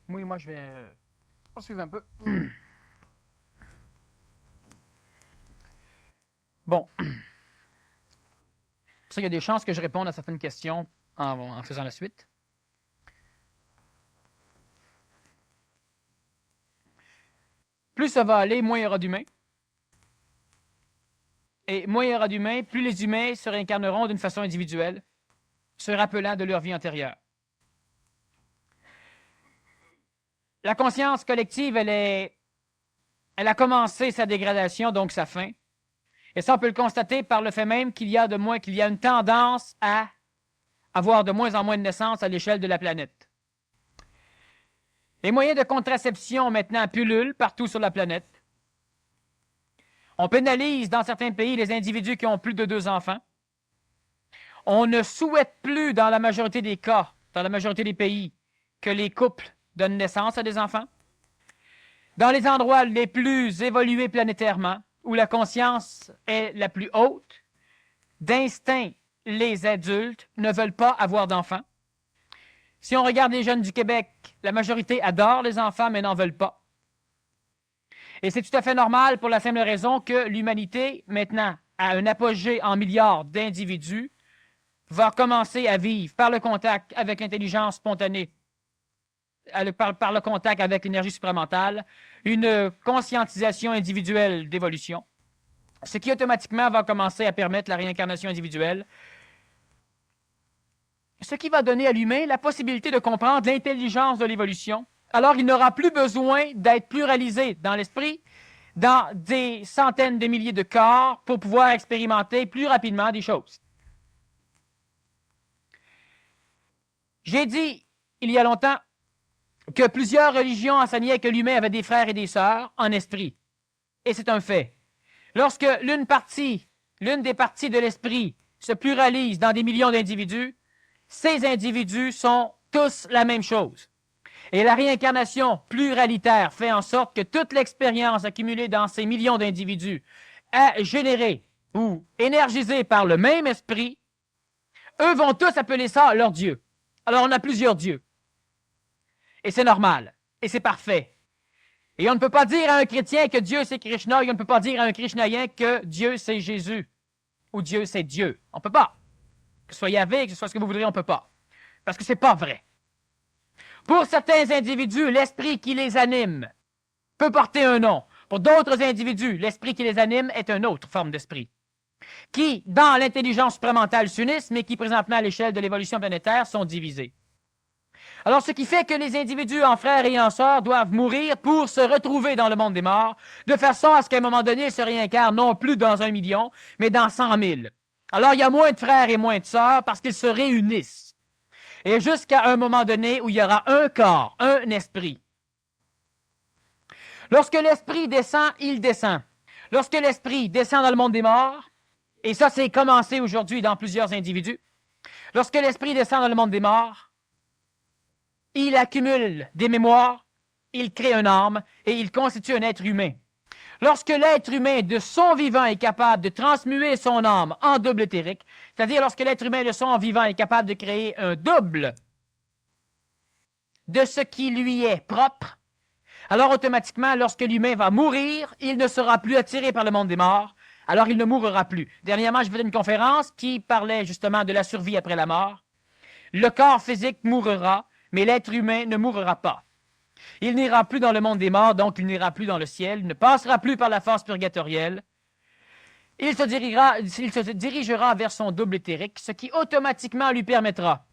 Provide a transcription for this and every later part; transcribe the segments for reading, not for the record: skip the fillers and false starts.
Oui, moi, je vais poursuivre un peu. Bon. Ça, il y a des chances que je réponde à certaines questions en faisant la suite. Plus ça va aller, moins il y aura d'humains. Et moins il y aura d'humains, plus les humains se réincarneront d'une façon individuelle, se rappelant de leur vie antérieure. La conscience collective, elle a commencé sa dégradation, donc sa fin. Et ça, on peut le constater par le fait même qu'il y a une tendance à avoir de moins en moins de naissances à l'échelle de la planète. Les moyens de contraception maintenant pullulent partout sur la planète. On pénalise dans certains pays les individus qui ont plus de 2 enfants. On ne souhaite plus, dans la majorité des cas, dans la majorité des pays, que les couples donnent naissance à des enfants. Dans les endroits les plus évolués planétairement, où la conscience est la plus haute, d'instinct, les adultes ne veulent pas avoir d'enfants. Si on regarde les jeunes du Québec, la majorité adore les enfants, mais n'en veulent pas. Et c'est tout à fait normal pour la simple raison que l'humanité, maintenant, à un apogée en milliards d'individus, va commencer à vivre par le contact avec l'intelligence spontanée, par le contact avec l'énergie supramentale, une conscientisation individuelle d'évolution, ce qui automatiquement va commencer à permettre la réincarnation individuelle, ce qui va donner à l'humain la possibilité de comprendre l'intelligence de l'évolution. Alors, il n'aura plus besoin d'être pluralisé dans l'esprit, dans des centaines de milliers de corps, pour pouvoir expérimenter plus rapidement des choses. J'ai dit, il y a longtemps, que plusieurs religions enseignaient que l'humain avait des frères et des sœurs en esprit. Et c'est un fait. Lorsque l'une des parties de l'esprit se pluralise dans des millions d'individus, ces individus sont tous la même chose. Et la réincarnation pluralitaire fait en sorte que toute l'expérience accumulée dans ces millions d'individus est générée ou énergisée par le même esprit. Eux vont tous appeler ça leur Dieu. Alors on a plusieurs dieux. Et c'est normal. Et c'est parfait. Et on ne peut pas dire à un chrétien que Dieu c'est Krishna, et on ne peut pas dire à un krishnaïen que Dieu c'est Jésus, ou Dieu c'est Dieu. On ne peut pas. Que ce soit Yahvé, que ce soit ce que vous voudrez, on ne peut pas. Parce que c'est pas vrai. Pour certains individus, l'esprit qui les anime peut porter un nom. Pour d'autres individus, l'esprit qui les anime est une autre forme d'esprit, qui, dans l'intelligence supramentale, s'unissent, mais qui, présentement, à l'échelle de l'évolution planétaire, sont divisés. Alors, ce qui fait que les individus en frères et en sœurs doivent mourir pour se retrouver dans le monde des morts, de façon à ce qu'à un moment donné, ils se réincarnent non plus dans 1 million, mais dans 100 000. Alors, il y a moins de frères et moins de sœurs parce qu'ils se réunissent. Et jusqu'à un moment donné où il y aura un corps, un esprit. Lorsque l'esprit descend, il descend. Lorsque l'esprit descend dans le monde des morts, et ça c'est commencé aujourd'hui dans plusieurs individus, lorsque l'esprit descend dans le monde des morts, il accumule des mémoires, il crée une âme et il constitue un être humain. Lorsque l'être humain de son vivant est capable de transmuer son âme en double éthérique, c'est-à-dire lorsque l'être humain de son vivant est capable de créer un double de ce qui lui est propre, alors automatiquement, lorsque l'humain va mourir, il ne sera plus attiré par le monde des morts, alors il ne mourra plus. Dernièrement, je faisais une conférence qui parlait justement de la survie après la mort. Le corps physique mourra, mais l'être humain ne mourra pas. Il n'ira plus dans le monde des morts, donc il n'ira plus dans le ciel, il ne passera plus par la phase purgatorielle. Il se dirigera vers son double éthérique, ce qui automatiquement lui permettra,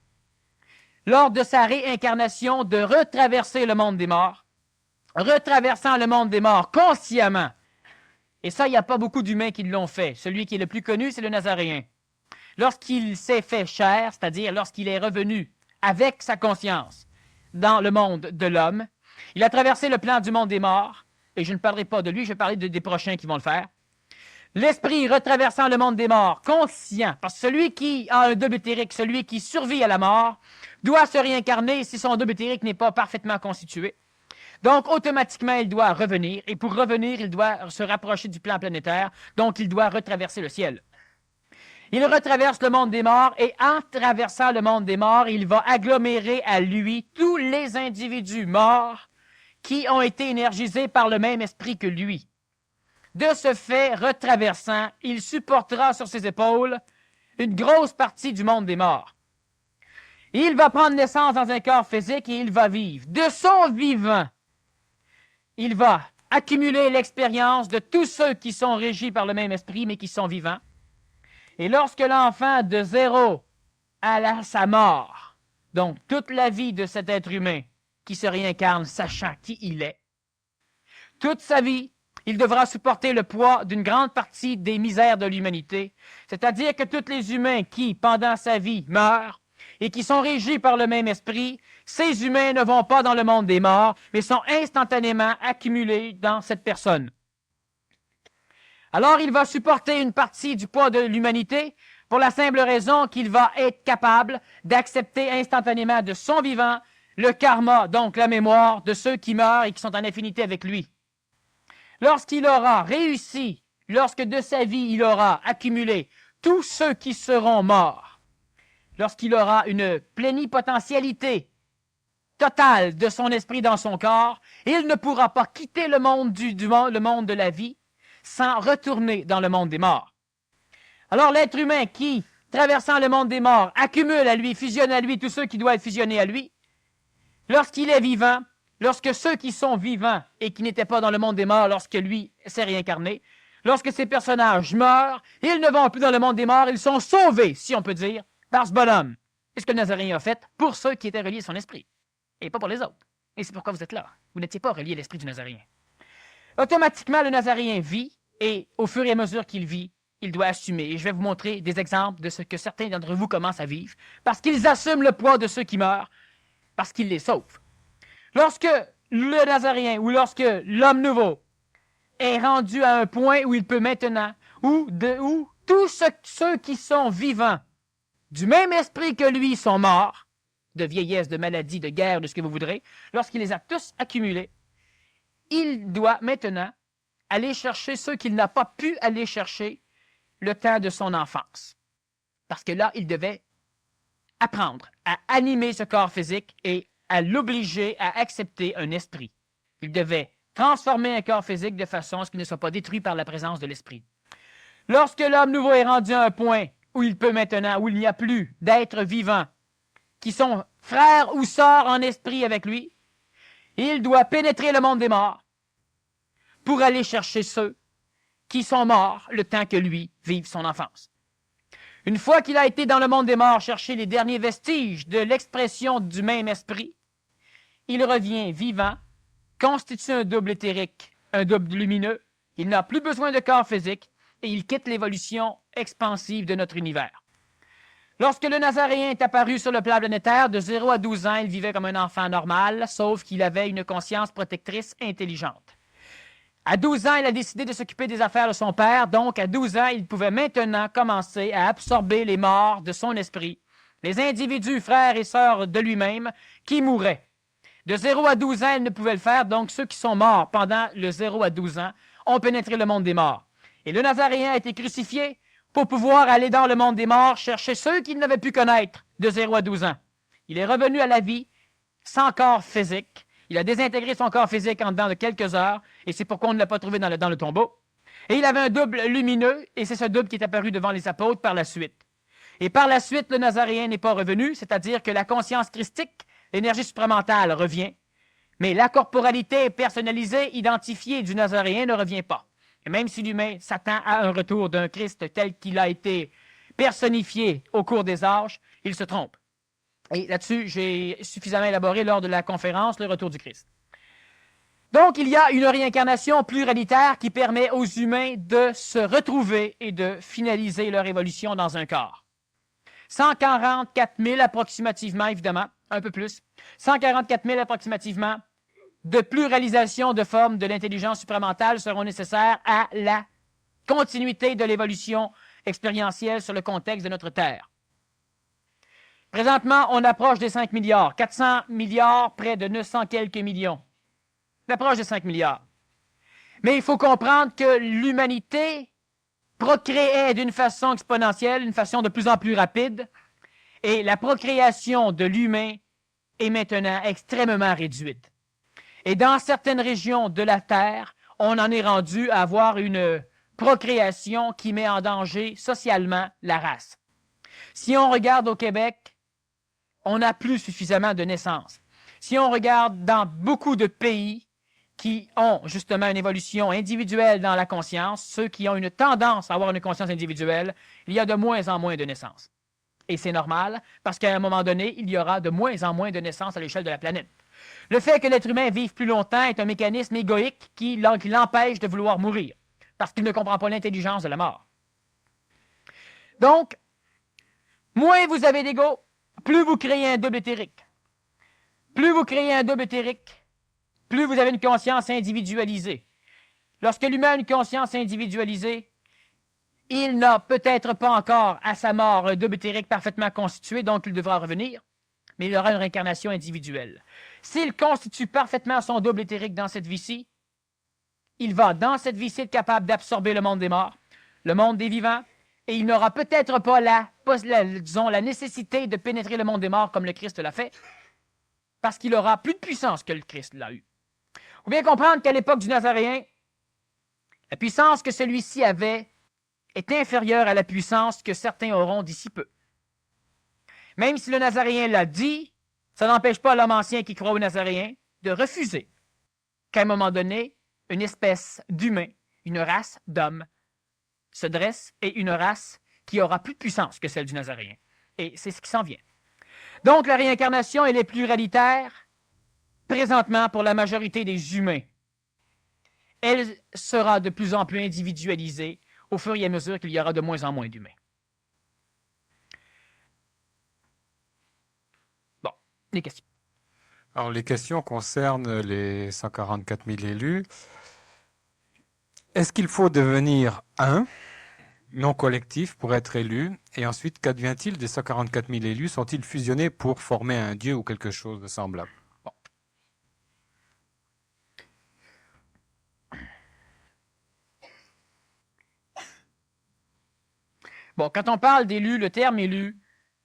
lors de sa réincarnation, de retraverser le monde des morts, retraversant le monde des morts consciemment. Et ça, il n'y a pas beaucoup d'humains qui l'ont fait. Celui qui est le plus connu, c'est le Nazaréen. Lorsqu'il s'est fait chair, c'est-à-dire lorsqu'il est revenu avec sa conscience dans le monde de l'homme, il a traversé le plan du monde des morts, et je ne parlerai pas de lui, je vais parler des prochains qui vont le faire. L'esprit retraversant le monde des morts, conscient, parce que celui qui a un double éthérique, celui qui survit à la mort, doit se réincarner si son double éthérique n'est pas parfaitement constitué. Donc, automatiquement, il doit revenir, et pour revenir, il doit se rapprocher du plan planétaire, donc il doit retraverser le ciel. Il retraverse le monde des morts et en traversant le monde des morts, il va agglomérer à lui tous les individus morts qui ont été énergisés par le même esprit que lui. De ce fait, retraversant, il supportera sur ses épaules une grosse partie du monde des morts. Il va prendre naissance dans un corps physique et il va vivre. De son vivant, il va accumuler l'expérience de tous ceux qui sont régis par le même esprit, mais qui sont vivants. Et lorsque l'enfant de 0 à sa mort, donc toute la vie de cet être humain qui se réincarne sachant qui il est, toute sa vie, il devra supporter le poids d'une grande partie des misères de l'humanité, c'est-à-dire que tous les humains qui, pendant sa vie, meurent et qui sont régis par le même esprit, ces humains ne vont pas dans le monde des morts, mais sont instantanément accumulés dans cette personne. Alors, il va supporter une partie du poids de l'humanité pour la simple raison qu'il va être capable d'accepter instantanément de son vivant le karma, donc la mémoire de ceux qui meurent et qui sont en affinité avec lui. Lorsqu'il aura réussi, lorsque de sa vie il aura accumulé tous ceux qui seront morts, lorsqu'il aura une plénipotentialité totale de son esprit dans son corps, il ne pourra pas quitter le monde le monde de la vie sans retourner dans le monde des morts. Alors l'être humain qui, traversant le monde des morts, accumule à lui, fusionne à lui tous ceux qui doivent être fusionnés à lui, lorsqu'il est vivant, lorsque ceux qui sont vivants et qui n'étaient pas dans le monde des morts lorsque lui s'est réincarné, lorsque ces personnages meurent, ils ne vont plus dans le monde des morts, ils sont sauvés, si on peut dire, par ce bonhomme. C'est ce que le Nazaréen a fait pour ceux qui étaient reliés à son esprit, et pas pour les autres. Et c'est pourquoi vous êtes là. Vous n'étiez pas reliés à l'esprit du Nazaréen. Automatiquement, le Nazaréen vit, et au fur et à mesure qu'il vit, il doit assumer. Et je vais vous montrer des exemples de ce que certains d'entre vous commencent à vivre, parce qu'ils assument le poids de ceux qui meurent, parce qu'ils les sauvent. Lorsque le Nazaréen, ou lorsque l'homme nouveau, est rendu à un point où il peut maintenant, où tous ceux qui sont vivants, du même esprit que lui, sont morts, de vieillesse, de maladie, de guerre, de ce que vous voudrez, lorsqu'il les a tous accumulés, il doit maintenant aller chercher ceux qu'il n'a pas pu aller chercher le temps de son enfance. Parce que là, il devait apprendre à animer ce corps physique et à l'obliger à accepter un esprit. Il devait transformer un corps physique de façon à ce qu'il ne soit pas détruit par la présence de l'esprit. Lorsque l'homme nouveau est rendu à un point où il peut maintenant, où il n'y a plus d'êtres vivants qui sont frères ou sœurs en esprit avec lui, il doit pénétrer le monde des morts pour aller chercher ceux qui sont morts le temps que lui vive son enfance. Une fois qu'il a été dans le monde des morts chercher les derniers vestiges de l'expression du même esprit, il revient vivant, constitue un double éthérique, un double lumineux, il n'a plus besoin de corps physique et il quitte l'évolution expansive de notre univers. Lorsque le Nazaréen est apparu sur le plan planétaire, de 0 à 12 ans, il vivait comme un enfant normal, sauf qu'il avait une conscience protectrice intelligente. À 12 ans, il a décidé de s'occuper des affaires de son père, donc à 12 ans, il pouvait maintenant commencer à absorber les morts de son esprit, les individus, frères et sœurs de lui-même, qui mouraient. De 0 à 12 ans, il ne pouvait le faire, donc ceux qui sont morts pendant le 0 à 12 ans ont pénétré le monde des morts. Et le Nazaréen a été crucifié pour pouvoir aller dans le monde des morts chercher ceux qu'il n'avait pu connaître de 0 à 12 ans. Il est revenu à la vie sans corps physique. Il a désintégré son corps physique en dedans de quelques heures, et c'est pourquoi on ne l'a pas trouvé dans le tombeau. Et il avait un double lumineux, et c'est ce double qui est apparu devant les apôtres par la suite. Et par la suite, le Nazaréen n'est pas revenu, c'est-à-dire que la conscience christique, l'énergie supramentale revient, mais la corporalité personnalisée, identifiée du Nazaréen ne revient pas. Et même si l'humain s'attend à un retour d'un Christ tel qu'il a été personnifié au cours des âges, il se trompe. Et là-dessus, j'ai suffisamment élaboré lors de la conférence le retour du Christ. Donc, il y a une réincarnation pluralitaire qui permet aux humains de se retrouver et de finaliser leur évolution dans un corps. 144 000 approximativement, évidemment, un peu plus, 144 000 approximativement de pluralisation de formes de l'intelligence supramentale seront nécessaires à la continuité de l'évolution expérientielle sur le contexte de notre Terre. Présentement, on approche des 5 milliards, 400 milliards, près de 900 quelques millions. On approche des 5 milliards. Mais il faut comprendre que l'humanité procréait d'une façon exponentielle, d'une façon de plus en plus rapide, et la procréation de l'humain est maintenant extrêmement réduite. Et dans certaines régions de la Terre, on en est rendu à avoir une procréation qui met en danger socialement la race. Si on regarde au Québec, on n'a plus suffisamment de naissances. Si on regarde dans beaucoup de pays qui ont justement une évolution individuelle dans la conscience, ceux qui ont une tendance à avoir une conscience individuelle, il y a de moins en moins de naissances. Et c'est normal, parce qu'à un moment donné, il y aura de moins en moins de naissances à l'échelle de la planète. Le fait que l'être humain vive plus longtemps est un mécanisme égoïque qui l'empêche de vouloir mourir, parce qu'il ne comprend pas l'intelligence de la mort. Donc, moins vous avez d'ego, plus vous créez un double éthérique. Plus vous créez un double éthérique, plus vous avez une conscience individualisée. Lorsque l'humain a une conscience individualisée, il n'a peut-être pas encore à sa mort un double éthérique parfaitement constitué, donc il devra revenir, mais il aura une réincarnation individuelle. S'il constitue parfaitement son double éthérique dans cette vie-ci, il va, dans cette vie-ci, être capable d'absorber le monde des morts, le monde des vivants, et il n'aura peut-être pas la nécessité de pénétrer le monde des morts comme le Christ l'a fait, parce qu'il aura plus de puissance que le Christ l'a eu. Il faut bien comprendre qu'à l'époque du Nazaréen, la puissance que celui-ci avait est inférieure à la puissance que certains auront d'ici peu. Même si le Nazaréen l'a dit, ça n'empêche pas l'homme ancien qui croit au Nazaréen de refuser qu'à un moment donné, une espèce d'humain, une race d'hommes, se dresse et une race qui aura plus de puissance que celle du Nazaréen. Et c'est ce qui s'en vient. Donc, la réincarnation, elle est pluralitaire, présentement, pour la majorité des humains. Elle sera de plus en plus individualisée au fur et à mesure qu'il y aura de moins en moins d'humains. Bon, les questions. Alors, les questions concernent les 144 000 élus. Est-ce qu'il faut devenir un, non collectif, pour être élu? Et ensuite, qu'advient-il des 144 000 élus? Sont-ils fusionnés pour former un dieu ou quelque chose de semblable? Bon, quand on parle d'élu, le terme élu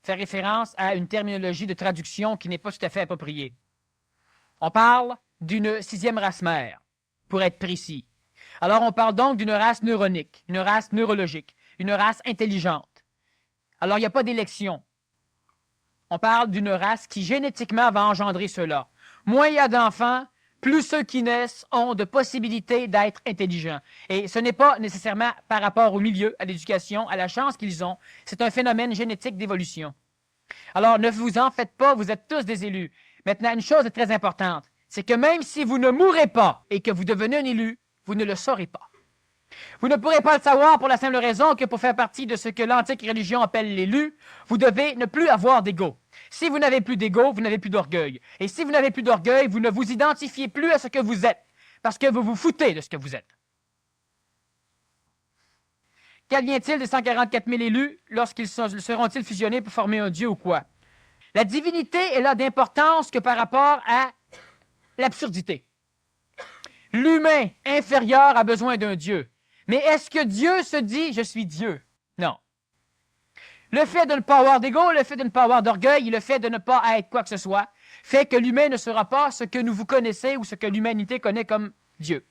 fait référence à une terminologie de traduction qui n'est pas tout à fait appropriée. On parle d'une sixième race mère, pour être précis. Alors, on parle donc d'une race neuronique, une race neurologique, une race intelligente. Alors, il n'y a pas d'élection. On parle d'une race qui génétiquement va engendrer cela. Moins il y a d'enfants, plus ceux qui naissent ont de possibilités d'être intelligents. Et ce n'est pas nécessairement par rapport au milieu, à l'éducation, à la chance qu'ils ont. C'est un phénomène génétique d'évolution. Alors, ne vous en faites pas, vous êtes tous des élus. Maintenant, une chose est très importante, c'est que même si vous ne mourrez pas et que vous devenez un élu, vous ne le saurez pas. Vous ne pourrez pas le savoir pour la simple raison que pour faire partie de ce que l'antique religion appelle l'élu, vous devez ne plus avoir d'ego. Si vous n'avez plus d'ego, vous n'avez plus d'orgueil. Et si vous n'avez plus d'orgueil, vous ne vous identifiez plus à ce que vous êtes, parce que vous vous foutez de ce que vous êtes. Qu'advient-il des 144 000 élus lorsqu'ils seront-ils fusionnés pour former un dieu ou quoi? La divinité est là d'importance que par rapport à l'absurdité. L'humain inférieur a besoin d'un dieu. Mais est-ce que Dieu se dit « je suis Dieu » ? Non. Le fait de ne pas avoir d'ego, le fait de ne pas avoir d'orgueil, le fait de ne pas être quoi que ce soit, fait que l'humain ne sera pas ce que nous vous connaissez ou ce que l'humanité connaît comme Dieu.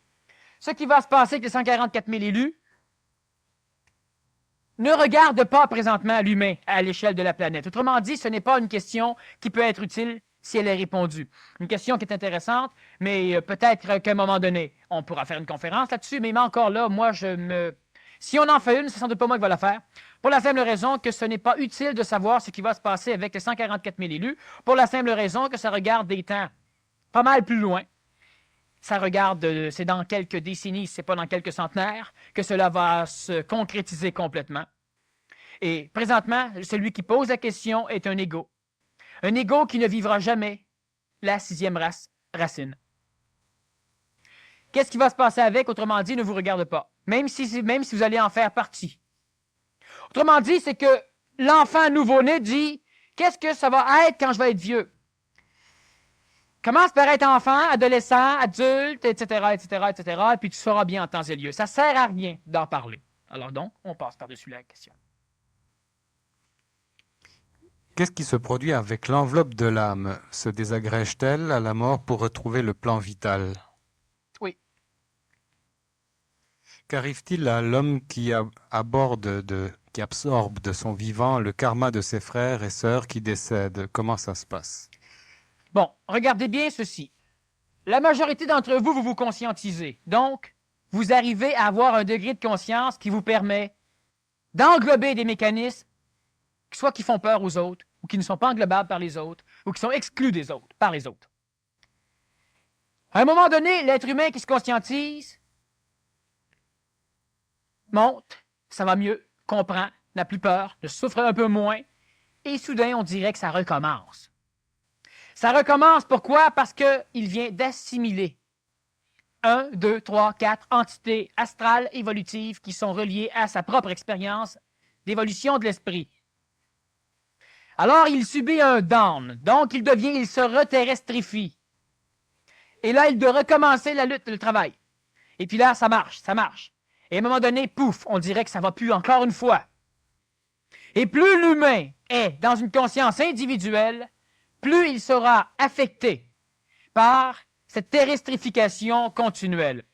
Ce qui va se passer avec les 144 000 élus ne regarde pas présentement l'humain à l'échelle de la planète. Autrement dit, ce n'est pas une question qui peut être utile si elle est répondue. Une question qui est intéressante, mais peut-être qu'à un moment donné, on pourra faire une conférence là-dessus, mais encore là, moi, si on en fait une, c'est sans doute pas moi qui va la faire, pour la simple raison que ce n'est pas utile de savoir ce qui va se passer avec les 144 000 élus, pour la simple raison que ça regarde des temps pas mal plus loin. Ça regarde, c'est dans quelques décennies, c'est pas dans quelques centenaires, que cela va se concrétiser complètement. Et présentement, celui qui pose la question est un égo. Un égo qui ne vivra jamais la sixième racine. Qu'est-ce qui va se passer avec? Autrement dit, ne vous regarde pas. Même si vous allez en faire partie. Autrement dit, c'est que l'enfant nouveau-né dit « Qu'est-ce que ça va être quand je vais être vieux? » Commence par être enfant, adolescent, adulte, etc., etc., etc., puis tu sauras bien en temps et lieu. Ça ne sert à rien d'en parler. Alors donc, on passe par-dessus la question. Qu'est-ce qui se produit avec l'enveloppe de l'âme? Se désagrège-t-elle à la mort pour retrouver le plan vital? Oui. Qu'arrive-t-il à l'homme qui absorbe de son vivant le karma de ses frères et sœurs qui décèdent? Comment ça se passe? Bon, regardez bien ceci. La majorité d'entre vous, vous vous conscientisez. Donc, vous arrivez à avoir un degré de conscience qui vous permet d'englober des mécanismes, soit qui font peur aux autres, ou qui ne sont pas englobables par les autres, ou qui sont exclus des autres, par les autres. À un moment donné, l'être humain qui se conscientise monte, ça va mieux, comprend, n'a plus peur, ne souffre un peu moins, et soudain, on dirait que ça recommence. Ça recommence pourquoi? Parce qu'il vient d'assimiler 1, 2, 3, 4 entités astrales évolutives qui sont reliées à sa propre expérience d'évolution de l'esprit. Alors, il subit un down, donc il se reterrestrifie. Et là, il doit recommencer la lutte, le travail. Et puis là, ça marche. Et à un moment donné, pouf, on dirait que ça va plus encore une fois. Et plus l'humain est dans une conscience individuelle, plus il sera affecté par cette terrestrification continuelle.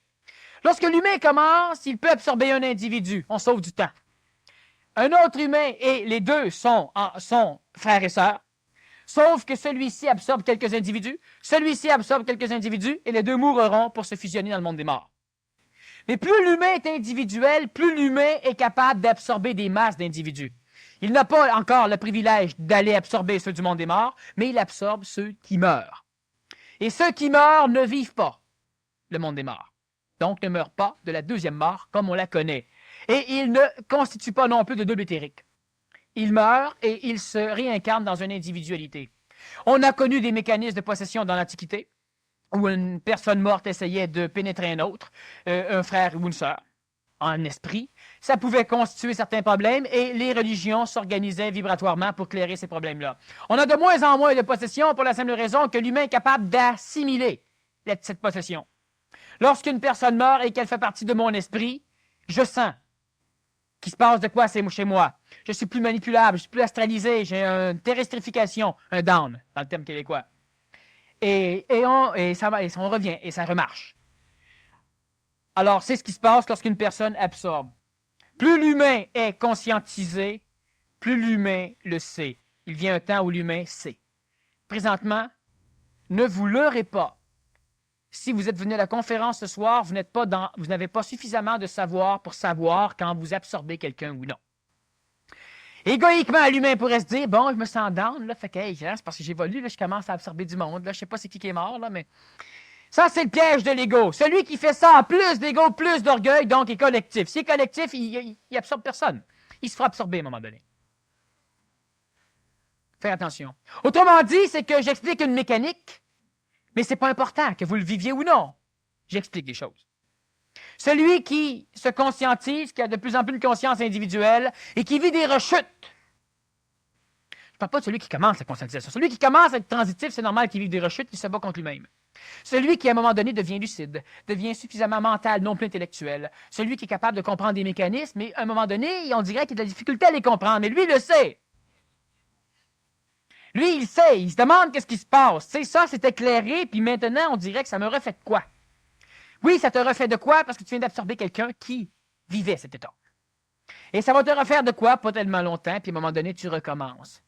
Lorsque l'humain commence, il peut absorber un individu, on sauve du temps. Un autre humain, et les deux sont frères et sœurs, sauf que celui-ci absorbe quelques individus, celui-ci absorbe quelques individus, et les deux mourront pour se fusionner dans le monde des morts. Mais plus l'humain est individuel, plus l'humain est capable d'absorber des masses d'individus. Il n'a pas encore le privilège d'aller absorber ceux du monde des morts, mais il absorbe ceux qui meurent. Et ceux qui meurent ne vivent pas le monde des morts. Donc ne meurent pas de la deuxième mort comme on la connaît. Et ils ne constituent pas non plus de double éthérique. Ils meurent et ils se réincarnent dans une individualité. On a connu des mécanismes de possession dans l'Antiquité, où une personne morte essayait de pénétrer un autre, un frère ou une sœur, en esprit. Ça pouvait constituer certains problèmes et les religions s'organisaient vibratoirement pour clairer ces problèmes-là. On a de moins en moins de possession pour la simple raison que l'humain est capable d'assimiler cette possession. Lorsqu'une personne meurt et qu'elle fait partie de mon esprit, je sens qu'il se passe de quoi chez moi. Je suis plus manipulable, je suis plus astralisé, j'ai une terrestrification, un down, dans le terme québécois. Et on revient et ça remarche. Alors, c'est ce qui se passe lorsqu'une personne absorbe. Plus l'humain est conscientisé, plus l'humain le sait. Il vient un temps où l'humain sait. Présentement, ne vous leurrez pas. Si vous êtes venu à la conférence ce soir, vous n'avez pas suffisamment de savoir pour savoir quand vous absorbez quelqu'un ou non. Égoïquement, l'humain pourrait se dire, bon, je me sens down, là, fait que, hey, c'est parce que j'évolue, là, je commence à absorber du monde, là, je sais pas c'est qui est mort, là, mais... Ça, c'est le piège de l'ego. Celui qui fait ça a plus d'ego, plus d'orgueil, donc est collectif. S'il est collectif, il absorbe personne. Il se fera absorber à un moment donné. Faire attention. Autrement dit, c'est que j'explique une mécanique, mais c'est pas important que vous le viviez ou non. J'explique des choses. Celui qui se conscientise, qui a de plus en plus une conscience individuelle et qui vit des rechutes. Je ne parle pas de celui qui commence la conscientisation. Celui qui commence à être transitif, c'est normal qu'il vive des rechutes, il se bat contre lui-même. Celui qui, à un moment donné, devient lucide, devient suffisamment mental, non plus intellectuel. Celui qui est capable de comprendre des mécanismes, mais à un moment donné, on dirait qu'il a de la difficulté à les comprendre, mais lui, il le sait. Lui, il sait, il se demande qu'est-ce qui se passe. Tu sais, ça, c'est éclairé, puis maintenant, on dirait que ça me refait de quoi? Oui, ça te refait de quoi? Parce que tu viens d'absorber quelqu'un qui vivait cet état. Et ça va te refaire de quoi? Pas tellement longtemps, puis à un moment donné, tu recommences.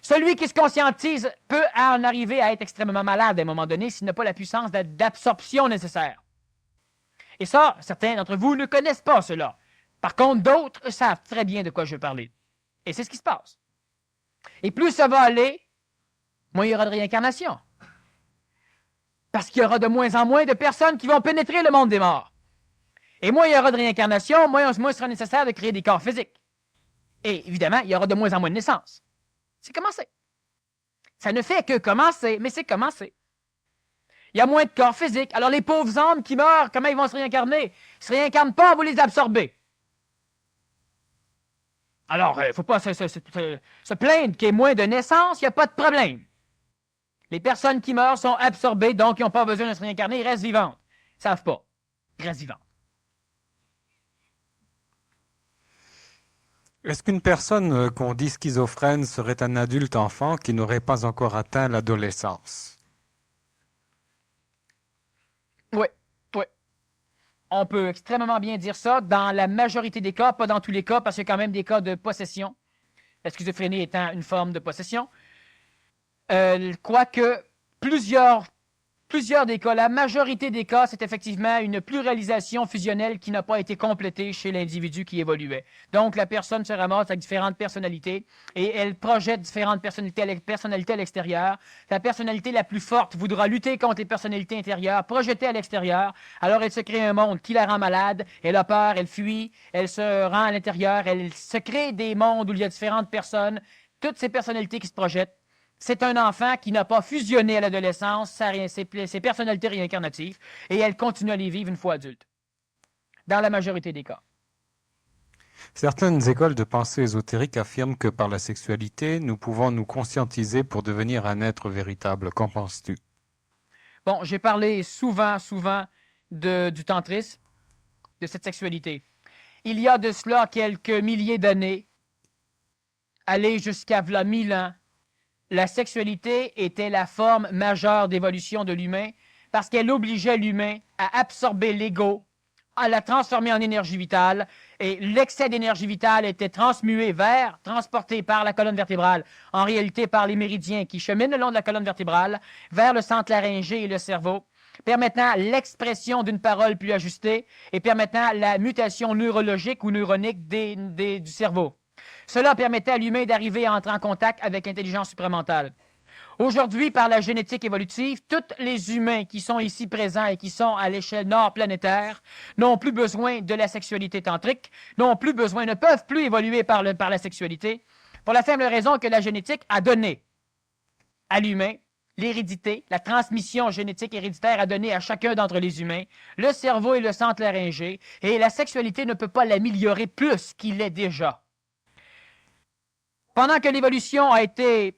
Celui qui se conscientise peut en arriver à être extrêmement malade à un moment donné s'il n'a pas la puissance d'absorption nécessaire. Et ça, certains d'entre vous ne connaissent pas cela. Par contre, d'autres savent très bien de quoi je veux parler. Et c'est ce qui se passe. Et plus ça va aller, moins il y aura de réincarnation. Parce qu'il y aura de moins en moins de personnes qui vont pénétrer le monde des morts. Et moins il y aura de réincarnation, moins il sera nécessaire de créer des corps physiques. Et évidemment, il y aura de moins en moins de naissances. C'est commencé. Ça ne fait que commencer, mais c'est commencé. Il y a moins de corps physiques. Alors les pauvres âmes qui meurent, comment ils vont se réincarner? Ils ne se réincarnent pas, vous les absorbez. Alors, il ne faut pas se plaindre qu'il y ait moins de naissances, il n'y a pas de problème. Les personnes qui meurent sont absorbées, donc ils n'ont pas besoin de se réincarner, ils restent vivantes. Ils ne savent pas. Ils restent vivantes. Est-ce qu'une personne qu'on dit schizophrène serait un adulte enfant qui n'aurait pas encore atteint l'adolescence? Oui, oui. On peut extrêmement bien dire ça dans la majorité des cas, pas dans tous les cas, parce qu'il y a quand même des cas de possession. La schizophrénie étant une forme de possession. Quoique plusieurs des cas, la majorité des cas, c'est effectivement une pluralisation fusionnelle qui n'a pas été complétée chez l'individu qui évoluait. Donc, la personne se ramasse avec différentes personnalités et elle projette différentes personnalités à l'extérieur. La personnalité la plus forte voudra lutter contre les personnalités intérieures, projetées à l'extérieur. Alors, elle se crée un monde qui la rend malade. Elle a peur, elle fuit, elle se rend à l'intérieur. Elle se crée des mondes où il y a différentes personnes, toutes ces personnalités qui se projettent. C'est un enfant qui n'a pas fusionné à l'adolescence ses personnalités réincarnatives et elle continue à les vivre une fois adulte, dans la majorité des cas. Certaines écoles de pensée ésotérique affirment que par la sexualité, nous pouvons nous conscientiser pour devenir un être véritable. Qu'en penses-tu? Bon, j'ai parlé souvent du tantrisme, de cette sexualité. Il y a de cela quelques milliers d'années, aller jusqu'à 1000 ans, la sexualité était la forme majeure d'évolution de l'humain parce qu'elle obligeait l'humain à absorber l'ego, à la transformer en énergie vitale, et l'excès d'énergie vitale était transporté par la colonne vertébrale, en réalité par les méridiens qui cheminent le long de la colonne vertébrale, vers le centre laryngé et le cerveau, permettant l'expression d'une parole plus ajustée et permettant la mutation neurologique ou neuronique du cerveau. Cela permettait à l'humain d'arriver à entrer en contact avec l'intelligence supramentale. Aujourd'hui, par la génétique évolutive, tous les humains qui sont ici présents et qui sont à l'échelle nord-planétaire n'ont plus besoin de la sexualité tantrique, ne peuvent plus évoluer par la sexualité, pour la simple raison que la génétique a donné à l'humain l'hérédité, la transmission génétique héréditaire a donné à chacun d'entre les humains le cerveau et le centre laryngé, et la sexualité ne peut pas l'améliorer plus qu'il l'est déjà. Pendant que l'évolution a été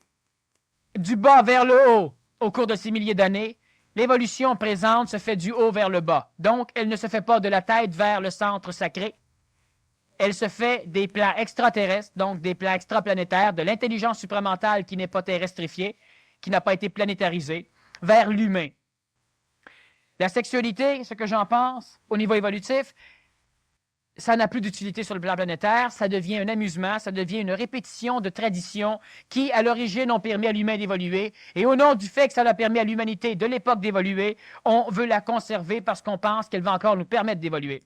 du bas vers le haut au cours de ces milliers d'années, l'évolution présente se fait du haut vers le bas. Donc, elle ne se fait pas de la tête vers le centre sacré. Elle se fait des plans extraterrestres, donc des plans extraplanétaires, de l'intelligence supramentale qui n'est pas terrestrifiée, qui n'a pas été planétarisée, vers l'humain. La sexualité, ce que j'en pense, au niveau évolutif, ça n'a plus d'utilité sur le plan planétaire, ça devient un amusement, ça devient une répétition de traditions qui, à l'origine, ont permis à l'humain d'évoluer. Et au nom du fait que ça a permis à l'humanité de l'époque d'évoluer, on veut la conserver parce qu'on pense qu'elle va encore nous permettre d'évoluer.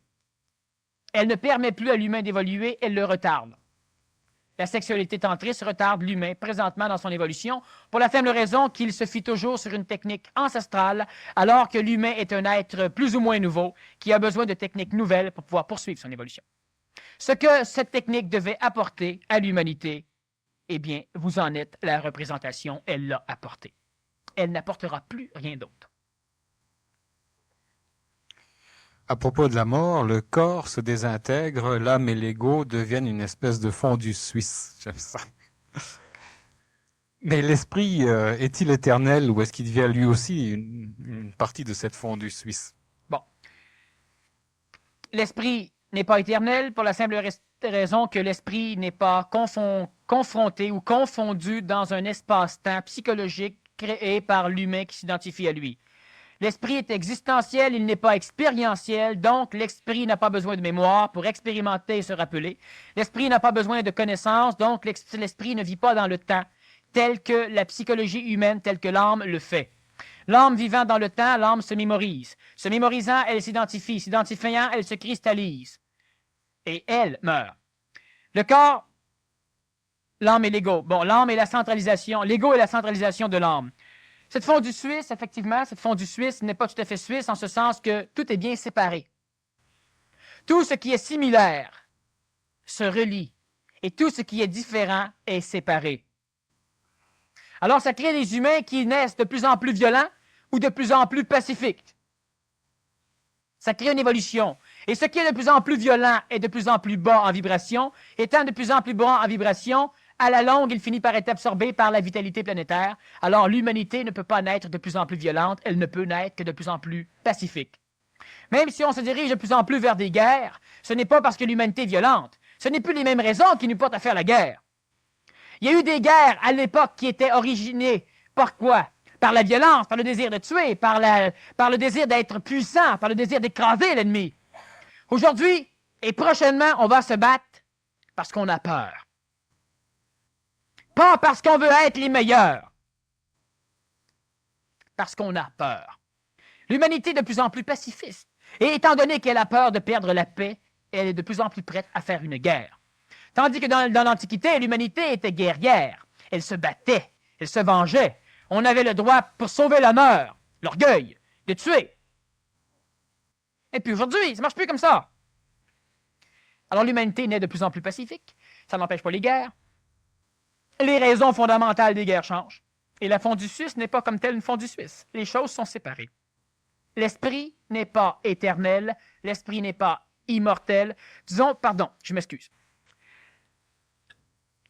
Elle ne permet plus à l'humain d'évoluer, elle le retarde. La sexualité tantriste retarde l'humain présentement dans son évolution pour la simple raison qu'il se fie toujours sur une technique ancestrale alors que l'humain est un être plus ou moins nouveau qui a besoin de techniques nouvelles pour pouvoir poursuivre son évolution. Ce que cette technique devait apporter à l'humanité, eh bien, vous en êtes la représentation, elle l'a apporté. Elle n'apportera plus rien d'autre. À propos de la mort, le corps se désintègre, l'âme et l'ego deviennent une espèce de fondue suisse. J'aime ça. Mais l'esprit est-il éternel ou est-ce qu'il devient lui aussi une partie de cette fondue suisse? Bon. L'esprit n'est pas éternel pour la simple raison que l'esprit n'est pas confronté ou confondu dans un espace-temps psychologique créé par l'humain qui s'identifie à lui. L'esprit est existentiel, il n'est pas expérientiel, donc l'esprit n'a pas besoin de mémoire pour expérimenter et se rappeler. L'esprit n'a pas besoin de connaissances, donc l'esprit ne vit pas dans le temps, tel que la psychologie humaine, tel que l'âme le fait. L'âme vivant dans le temps, l'âme se mémorise. Se mémorisant, elle s'identifie. S'identifiant, elle se cristallise. Et elle meurt. Le corps, l'âme et l'ego. Bon, l'âme est la centralisation, l'ego est la centralisation de l'âme. Cette fondue suisse, effectivement, cette fondue suisse n'est pas tout à fait suisse en ce sens que tout est bien séparé. Tout ce qui est similaire se relie et tout ce qui est différent est séparé. Alors, ça crée des humains qui naissent de plus en plus violents ou de plus en plus pacifiques. Ça crée une évolution. Et ce qui est de plus en plus violent est de plus en plus bas en vibration. Étant de plus en plus bas en vibration, à la longue, il finit par être absorbé par la vitalité planétaire. Alors, l'humanité ne peut pas naître de plus en plus violente, elle ne peut naître que de plus en plus pacifique. Même si on se dirige de plus en plus vers des guerres, ce n'est pas parce que l'humanité est violente, Ce n'est plus les mêmes raisons qui nous portent à faire la guerre. Il y a eu des guerres à l'époque qui étaient originées par quoi? Par la violence, par le désir de tuer, par le désir d'être puissant, par le désir d'écraser l'ennemi. Aujourd'hui et prochainement, on va se battre parce qu'on a peur. Pas parce qu'on veut être les meilleurs. Parce qu'on a peur. L'humanité est de plus en plus pacifiste. Et étant donné qu'elle a peur de perdre la paix, elle est de plus en plus prête à faire une guerre. Tandis que dans l'Antiquité, l'humanité était guerrière. Elle se battait, elle se vengeait. On avait le droit, pour sauver l'honneur, l'orgueil, de tuer. Et puis aujourd'hui, ça ne marche plus comme ça. Alors l'humanité naît de plus en plus pacifique. Ça n'empêche pas les guerres. Les raisons fondamentales des guerres changent. Et la fondue suisse n'est pas comme telle une fondue suisse. Les choses sont séparées. L'esprit n'est pas éternel. L'esprit n'est pas immortel. Disons, pardon, je m'excuse.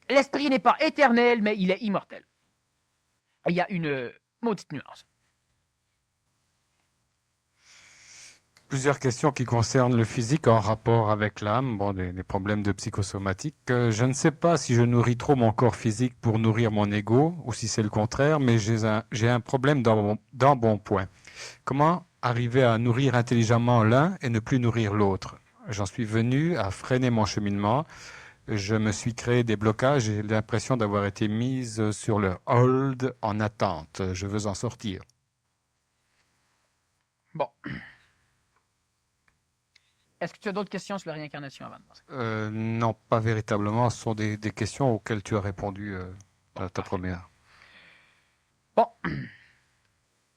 L'esprit n'est pas éternel, mais il est immortel. Il y a une maudite nuance. Plusieurs questions qui concernent le physique en rapport avec l'âme, bon, des problèmes de psychosomatique. Je ne sais pas si je nourris trop mon corps physique pour nourrir mon ego, ou si c'est le contraire, mais j'ai un problème dans mon point. Comment arriver à nourrir intelligemment l'un et ne plus nourrir l'autre? J'en suis venu à freiner mon cheminement. Je me suis créé des blocages et j'ai l'impression d'avoir été mise sur le hold en attente. Je veux en sortir. Bon. Est-ce que tu as d'autres questions sur la réincarnation avant de passer? Non, pas véritablement. Ce sont des questions auxquelles tu as répondu à ta première. Bon.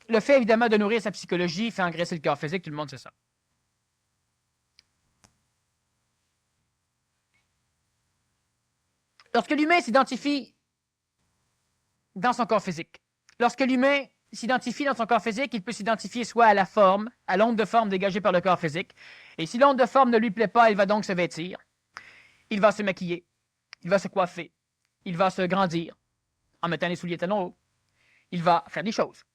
Le fait, évidemment, de nourrir sa psychologie fait engraisser le corps physique. Tout le monde sait ça. Lorsque l'humain s'identifie dans son corps physique, lorsque l'humain s'identifie dans son corps physique, il peut s'identifier soit à la forme, à l'onde de forme dégagée par le corps physique. Et si l'onde de forme ne lui plaît pas, il va donc se vêtir. Il va se maquiller. Il va se coiffer. Il va se grandir en mettant les souliers talons hauts. Il va faire des choses.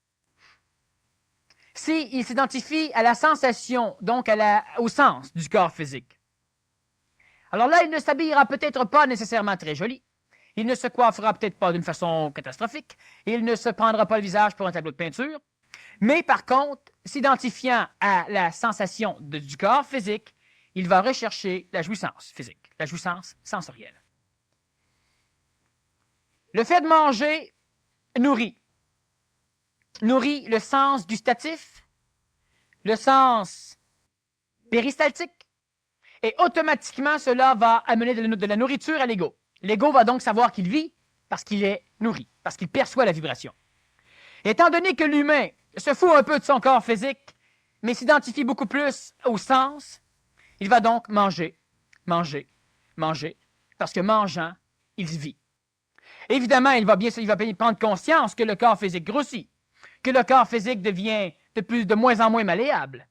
S'il s'identifie à la sensation, donc au sens du corps physique, alors là, il ne s'habillera peut-être pas nécessairement très joli. Il ne se coiffera peut-être pas d'une façon catastrophique. Il ne se prendra pas le visage pour un tableau de peinture. Mais par contre, s'identifiant à la sensation du corps physique, il va rechercher la jouissance physique, la jouissance sensorielle. Le fait de manger nourrit le sens gustatif, le sens péristaltique, et automatiquement, cela va amener de la nourriture à l'ego. L'ego va donc savoir qu'il vit parce qu'il est nourri, parce qu'il perçoit la vibration. Étant donné que l'humain se fout un peu de son corps physique, mais s'identifie beaucoup plus au sens, il va donc manger, parce que mangeant, il vit. Évidemment, il va bien prendre conscience que le corps physique grossit, que le corps physique devient de moins en moins malléable.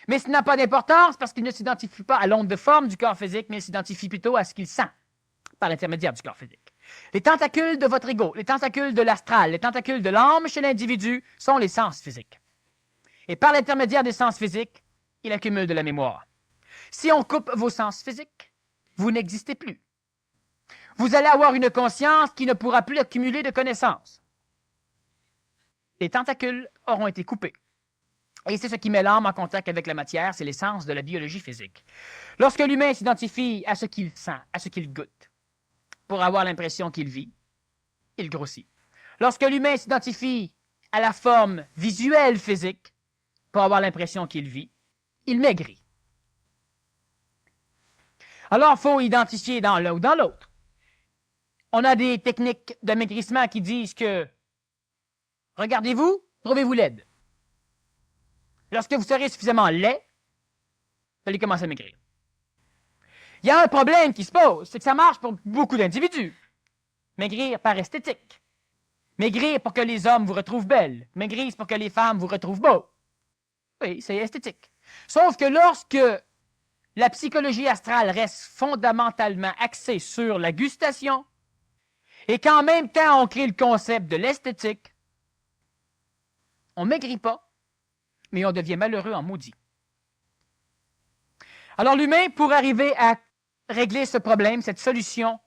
Mais ce n'a pas d'importance parce qu'il ne s'identifie pas à l'onde de forme du corps physique, mais il s'identifie plutôt à ce qu'il sent par l'intermédiaire du corps physique. Les tentacules de votre ego, les tentacules de l'astral, les tentacules de l'âme chez l'individu sont les sens physiques. Et par l'intermédiaire des sens physiques, il accumule de la mémoire. Si on coupe vos sens physiques, vous n'existez plus. Vous allez avoir une conscience qui ne pourra plus accumuler de connaissances. Les tentacules auront été coupés. Et c'est ce qui met l'âme en contact avec la matière, c'est l'essence de la biologie physique. Lorsque l'humain s'identifie à ce qu'il sent, à ce qu'il goûte, pour avoir l'impression qu'il vit, il grossit. Lorsque l'humain s'identifie à la forme visuelle physique, pour avoir l'impression qu'il vit, il maigrit. Alors, il faut identifier dans l'un ou dans l'autre. On a des techniques de maigrissement qui disent que, regardez-vous, trouvez-vous laide. Lorsque vous serez suffisamment laid, vous allez commencer à maigrir. Il y a un problème qui se pose, c'est que ça marche pour beaucoup d'individus. Maigrir par esthétique. Maigrir pour que les hommes vous retrouvent belles. Maigrir pour que les femmes vous retrouvent beaux. Oui, c'est esthétique. Sauf que lorsque la psychologie astrale reste fondamentalement axée sur la gustation, et qu'en même temps on crée le concept de l'esthétique, on ne maigrit pas, mais on devient malheureux en maudit. Alors l'humain, pour arriver à régler ce problème, cette solution,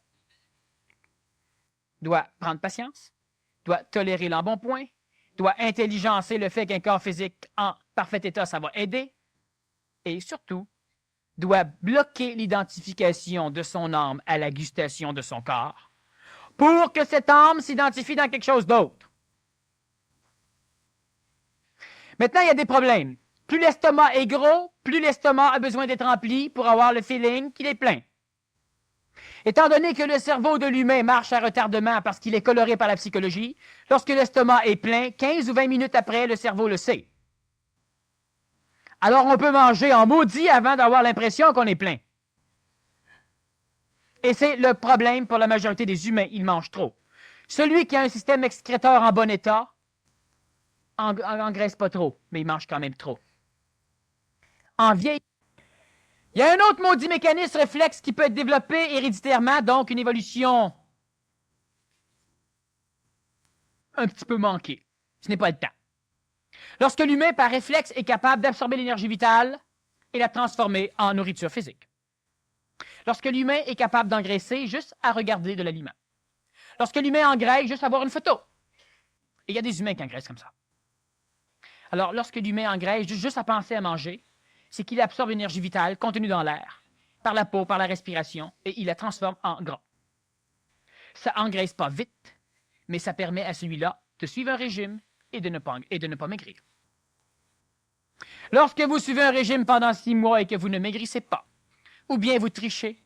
doit prendre patience, doit tolérer l'embonpoint, doit intelligencer le fait qu'un corps physique en parfait état, ça va aider, et surtout, doit bloquer l'identification de son âme à la gustation de son corps pour que cette âme s'identifie dans quelque chose d'autre. Maintenant, il y a des problèmes. Plus l'estomac est gros, plus l'estomac a besoin d'être rempli pour avoir le feeling qu'il est plein. Étant donné que le cerveau de l'humain marche à retardement parce qu'il est coloré par la psychologie, lorsque l'estomac est plein, 15 ou 20 minutes après, le cerveau le sait. Alors on peut manger en maudit avant d'avoir l'impression qu'on est plein. Et c'est le problème pour la majorité des humains, ils mangent trop. Celui qui a un système excréteur en bon état, engraisse pas trop, mais il mange quand même trop. En vieille, il y a un autre maudit mécanisme réflexe qui peut être développé héréditairement, donc une évolution un petit peu manquée. Ce n'est pas le temps. Lorsque l'humain, par réflexe, est capable d'absorber l'énergie vitale et la transformer en nourriture physique. Lorsque l'humain est capable d'engraisser juste à regarder de l'aliment. Lorsque l'humain engraisse juste à voir une photo. Et il y a des humains qui engraissent comme ça. Alors, lorsque l'humain engraisse juste à penser à manger, c'est qu'il absorbe l'énergie vitale contenue dans l'air, par la peau, par la respiration, et il la transforme en gras. Ça engraisse pas vite, mais ça permet à celui-là de suivre un régime et de ne pas maigrir. Lorsque vous suivez un régime pendant 6 mois et que vous ne maigrissez pas, ou bien vous trichez,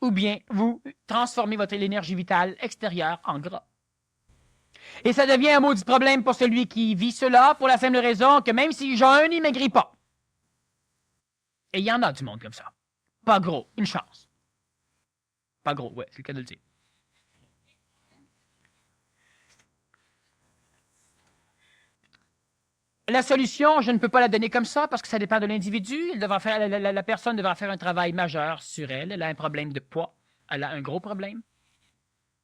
ou bien vous transformez votre énergie vitale extérieure en gras. Et ça devient un maudit problème pour celui qui vit cela, pour la simple raison que même s'il jeûne, il ne maigrit pas. Et il y en a du monde comme ça. Pas gros, une chance. Pas gros, ouais, c'est le cas de le dire. La solution, je ne peux pas la donner comme ça parce que ça dépend de l'individu. La personne devra faire un travail majeur sur elle. Elle a un problème de poids. Elle a un gros problème,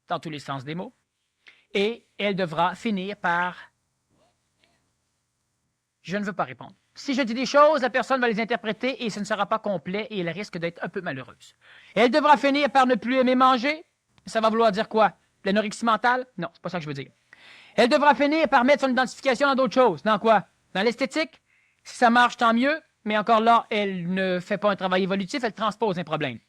dans tous les sens des mots. Et elle devra finir par... Je ne veux pas répondre. Si je dis des choses, la personne va les interpréter et ce ne sera pas complet et elle risque d'être un peu malheureuse. Elle devra finir par ne plus aimer manger. Ça va vouloir dire quoi? L'anorexie mentale? Non, c'est pas ça que je veux dire. Elle devra finir par mettre son identification dans d'autres choses. Dans quoi? Dans l'esthétique. Si ça marche, tant mieux. Mais encore là, elle ne fait pas un travail évolutif, elle transpose un problème.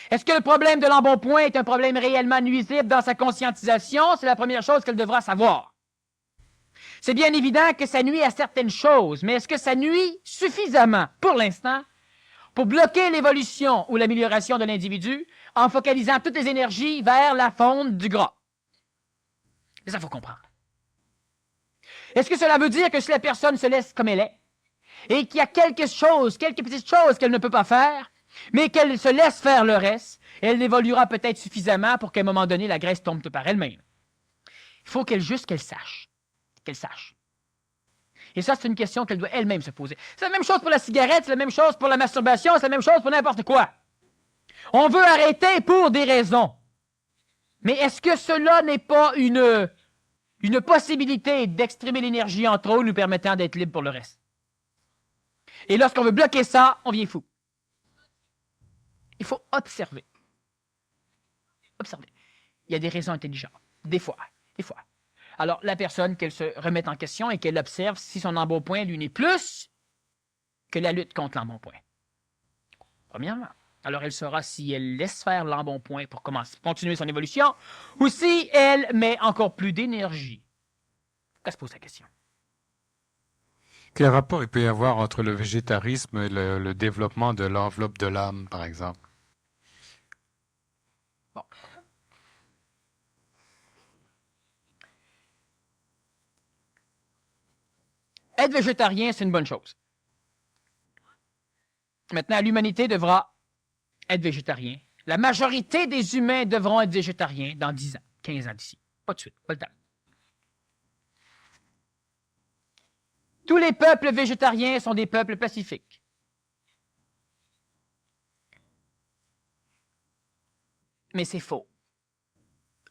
Est-ce que le problème de l'embonpoint est un problème réellement nuisible dans sa conscientisation? C'est la première chose qu'elle devra savoir. C'est bien évident que ça nuit à certaines choses, mais est-ce que ça nuit suffisamment, pour l'instant, pour bloquer l'évolution ou l'amélioration de l'individu en focalisant toutes les énergies vers la fonte du gras? Et ça, il faut comprendre. Est-ce que cela veut dire que si la personne se laisse comme elle est, et qu'il y a quelques petites choses qu'elle ne peut pas faire, mais qu'elle se laisse faire le reste, elle évoluera peut-être suffisamment pour qu'à un moment donné, la graisse tombe tout par elle-même. Il faut qu'elle sache. Qu'elle sache. Et ça, c'est une question qu'elle doit elle-même se poser. C'est la même chose pour la cigarette, c'est la même chose pour la masturbation, c'est la même chose pour n'importe quoi. On veut arrêter pour des raisons. Mais est-ce que cela n'est pas une possibilité d'exprimer l'énergie en trop nous permettant d'être libre pour le reste? Et lorsqu'on veut bloquer ça, on vient fou. Il faut observer. Observer. Il y a des raisons intelligentes. Des fois. Alors, la personne, qu'elle se remette en question et qu'elle observe si son embonpoint, lui, n'est plus que la lutte contre l'embonpoint. Premièrement. Alors, elle saura si elle laisse faire l'embonpoint pour continuer son évolution ou si elle met encore plus d'énergie. Elle se pose la question. Quel rapport il peut y avoir entre le végétarisme et le développement de l'enveloppe de l'âme, par exemple? Bon. Être végétarien, c'est une bonne chose. Maintenant, l'humanité devra être végétarien. La majorité des humains devront être végétariens dans 10 ans, 15 ans d'ici. Pas de suite, pas le temps. Tous les peuples végétariens sont des peuples pacifiques. Mais c'est faux.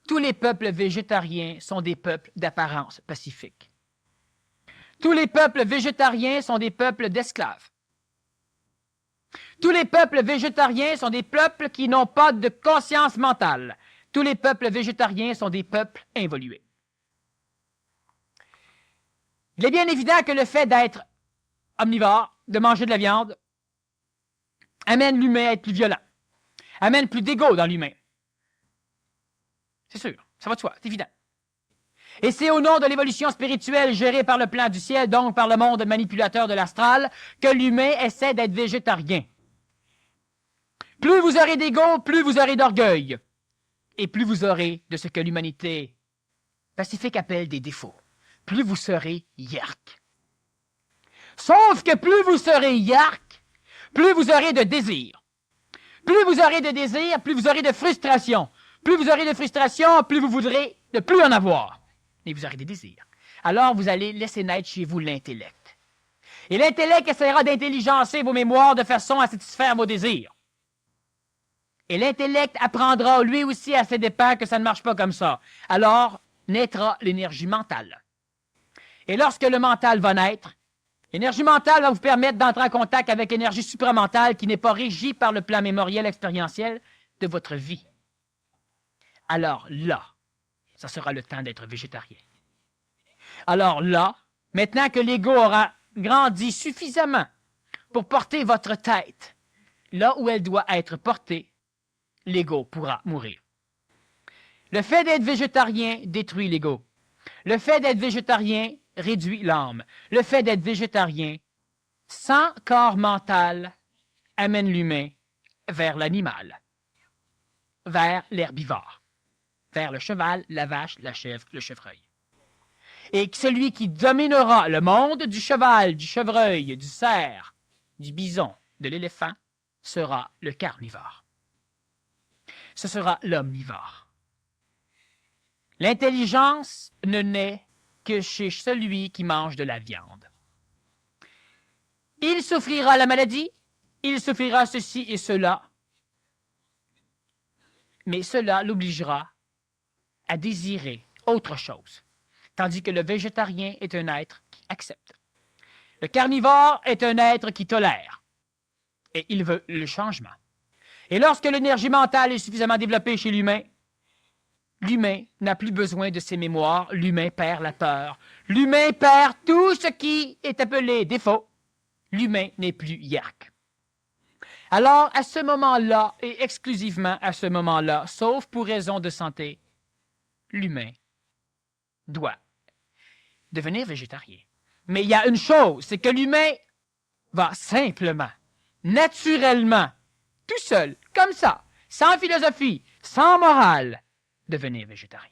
Tous les peuples végétariens sont des peuples d'apparence pacifique. Tous les peuples végétariens sont des peuples d'esclaves. Tous les peuples végétariens sont des peuples qui n'ont pas de conscience mentale. Tous les peuples végétariens sont des peuples involués. Il est bien évident que le fait d'être omnivore, de manger de la viande, amène l'humain à être plus violent, amène plus d'ego dans l'humain. C'est sûr, ça va de soi, c'est évident. Et c'est au nom de l'évolution spirituelle gérée par le plan du ciel, donc par le monde manipulateur de l'astral, que l'humain essaie d'être végétarien. Plus vous aurez d'ego, plus vous aurez d'orgueil. Et plus vous aurez de ce que l'humanité pacifique appelle des défauts. Plus vous serez yark. Sauf que plus vous serez yark, plus vous aurez de désir. Plus vous aurez de désir, plus vous aurez de frustration. Plus vous aurez de frustration, plus vous voudrez ne plus en avoir. Et vous aurez des désirs. Alors vous allez laisser naître chez vous l'intellect. Et l'intellect essaiera d'intelligencer vos mémoires de façon à satisfaire vos désirs. Et l'intellect apprendra lui aussi à ses dépens que ça ne marche pas comme ça. Alors naîtra l'énergie mentale. Et lorsque le mental va naître, l'énergie mentale va vous permettre d'entrer en contact avec l'énergie supramentale qui n'est pas régie par le plan mémoriel expérientiel de votre vie. Alors là, ça sera le temps d'être végétarien. Alors là, maintenant que l'ego aura grandi suffisamment pour porter votre tête là où elle doit être portée, l'ego pourra mourir. Le fait d'être végétarien détruit l'ego. Le fait d'être végétarien réduit l'âme. Le fait d'être végétarien, sans corps mental, amène l'humain vers l'animal, vers l'herbivore, vers le cheval, la vache, la chèvre, le chevreuil. Et celui qui dominera le monde du cheval, du chevreuil, du cerf, du bison, de l'éléphant, sera le carnivore. Ce sera l'omnivore. L'intelligence ne naît que chez celui qui mange de la viande. Il souffrira la maladie, il souffrira ceci et cela, mais cela l'obligera à désirer autre chose, tandis que le végétarien est un être qui accepte. Le carnivore est un être qui tolère, et il veut le changement. Et lorsque l'énergie mentale est suffisamment développée chez l'humain, l'humain n'a plus besoin de ses mémoires, l'humain perd la peur, l'humain perd tout ce qui est appelé défaut, l'humain n'est plus yark. Alors, à ce moment-là, et exclusivement à ce moment-là, sauf pour raison de santé, l'humain doit devenir végétarien. Mais il y a une chose, c'est que l'humain va simplement, naturellement, tout seul, comme ça, sans philosophie, sans morale, devenir végétarien.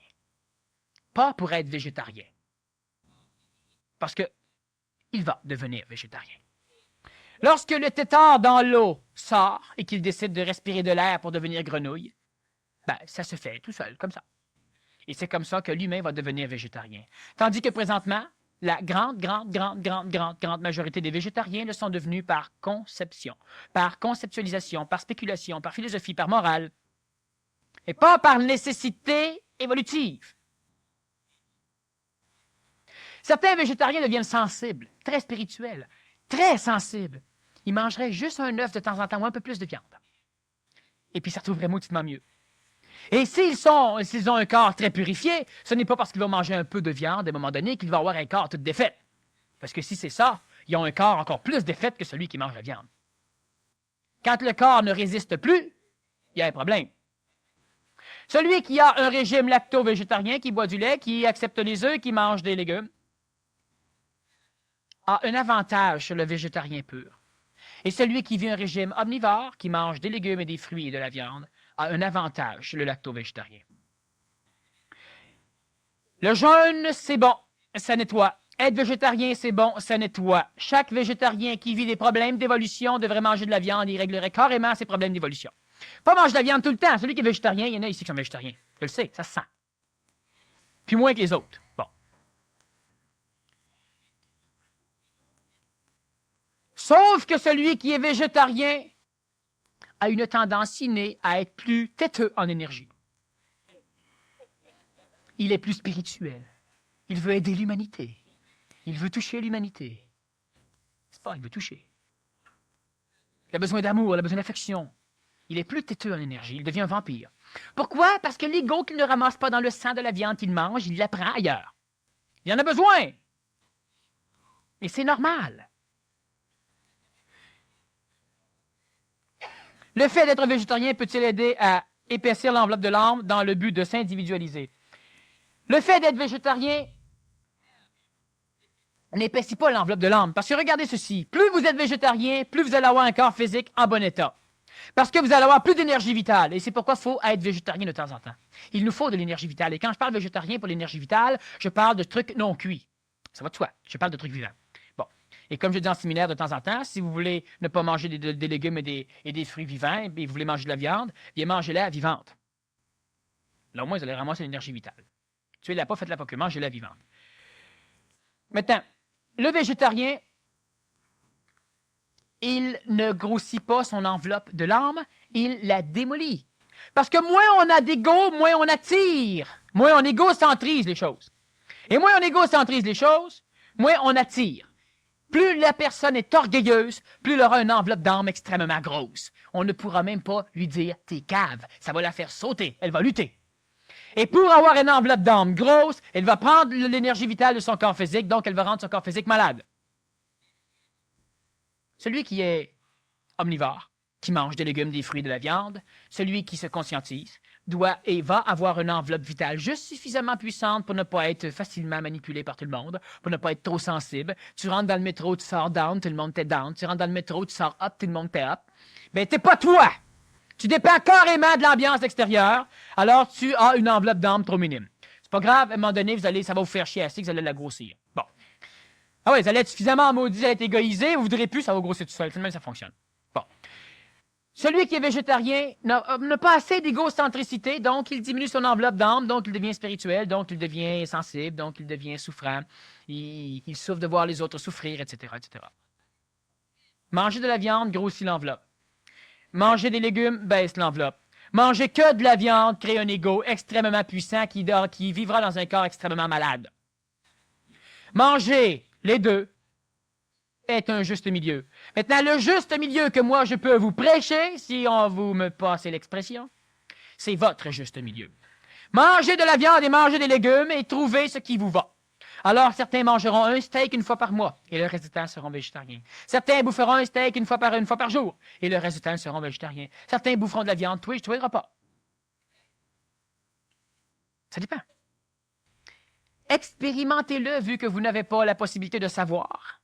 Pas pour être végétarien. Parce que il va devenir végétarien. Lorsque le tétard dans l'eau sort et qu'il décide de respirer de l'air pour devenir grenouille, ben, ça se fait tout seul, comme ça. Et c'est comme ça que l'humain va devenir végétarien. Tandis que présentement, la grande majorité des végétariens le sont devenus par conception, par conceptualisation, par spéculation, par philosophie, par morale, et pas par nécessité évolutive. Certains végétariens deviennent sensibles, très spirituels, très sensibles. Ils mangeraient juste un œuf de temps en temps ou un peu plus de viande. Et puis ça retrouverait mauditement mieux. Et s'ils ont un corps très purifié, ce n'est pas parce qu'ils vont manger un peu de viande à un moment donné qu'ils vont avoir un corps tout défait. Parce que si c'est ça, ils ont un corps encore plus défait que celui qui mange la viande. Quand le corps ne résiste plus, il y a un problème. Celui qui a un régime lacto-végétarien, qui boit du lait, qui accepte les œufs, qui mange des légumes, a un avantage sur le végétarien pur. Et celui qui vit un régime omnivore, qui mange des légumes et des fruits et de la viande, a un avantage sur le lacto-végétarien. Le jeûne, c'est bon, ça nettoie. Être végétarien, c'est bon, ça nettoie. Chaque végétarien qui vit des problèmes d'évolution devrait manger de la viande, il réglerait carrément ses problèmes d'évolution. Pas manger de la viande tout le temps. Celui qui est végétarien, il y en a ici qui sont végétariens. Je le sais, ça se sent. Puis moins que les autres. Bon. Sauf que celui qui est végétarien a une tendance innée à être plus têteux en énergie. Il est plus spirituel. Il veut aider l'humanité. Il veut toucher l'humanité. C'est pas, il veut toucher. Il a besoin d'amour, il a besoin d'affection. Il est plus têteux en énergie, il devient un vampire. Pourquoi? Parce que l'ego qu'il ne ramasse pas dans le sang de la viande qu'il mange, il la prend ailleurs. Il en a besoin. Et c'est normal. Le fait d'être végétarien peut-il aider à épaissir l'enveloppe de l'âme dans le but de s'individualiser? Le fait d'être végétarien n'épaissit pas l'enveloppe de l'âme. Parce que regardez ceci, plus vous êtes végétarien, plus vous allez avoir un corps physique en bon état. Parce que vous allez avoir plus d'énergie vitale. Et c'est pourquoi il faut être végétarien de temps en temps. Il nous faut de l'énergie vitale. Et quand je parle végétarien pour l'énergie vitale, je parle de trucs non cuits. Ça va de soi. Je parle de trucs vivants. Bon. Et comme je dis en séminaire de temps en temps, si vous voulez ne pas manger des légumes et des fruits vivants, et vous voulez manger de la viande, bien mangez-la vivante. Là, au moins, vous allez ramasser l'énergie vitale. Tuez-la pas, faites-la pas que, mangez-la vivante. Maintenant, le végétarien, il ne grossit pas son enveloppe de l'âme, il la démolit. Parce que moins on a d'ego, moins on attire. Moins on égocentrise les choses. Et moins on égocentrise les choses, moins on attire. Plus la personne est orgueilleuse, plus elle aura une enveloppe d'âme extrêmement grosse. On ne pourra même pas lui dire « t'es cave ». Ça va la faire sauter, elle va lutter. Et pour avoir une enveloppe d'âme grosse, elle va prendre l'énergie vitale de son corps physique, donc elle va rendre son corps physique malade. Celui qui est omnivore, qui mange des légumes, des fruits, de la viande, celui qui se conscientise, doit et va avoir une enveloppe vitale juste suffisamment puissante pour ne pas être facilement manipulé par tout le monde, pour ne pas être trop sensible. Tu rentres dans le métro, tu sors down, tout le monde t'est down. Tu rentres dans le métro, tu sors up, tout le monde t'est up. Ben, t'es pas toi! Tu dépends carrément de l'ambiance extérieure, alors tu as une enveloppe d'âme trop minime. C'est pas grave, à un moment donné, ça va vous faire chier assez que vous allez la grossir. Bon. Ah oui, vous allez être suffisamment maudit, vous allez être égoïsé, vous ne voudrez plus, ça va grossir tout seul. C'est même ça fonctionne. Bon. Celui qui est végétarien n'a pas assez d'égocentricité, donc il diminue son enveloppe d'âme, donc il devient spirituel, donc il devient sensible, donc il devient souffrant. Il souffre de voir les autres souffrir, etc., etc. Manger de la viande grossit l'enveloppe. Manger des légumes baisse l'enveloppe. Manger que de la viande crée un ego extrêmement puissant qui vivra dans un corps extrêmement malade. Manger les deux est un juste milieu. Maintenant, le juste milieu que moi je peux vous prêcher, si vous me passez l'expression, c'est votre juste milieu. Mangez de la viande et mangez des légumes et trouvez ce qui vous va. Alors, certains mangeront un steak une fois par mois et le reste du temps seront végétariens. Certains boufferont un steak une fois par jour et le reste du temps seront végétariens. Certains boufferont de la viande tous les repas. Ça dépend. Expérimentez-le vu que vous n'avez pas la possibilité de savoir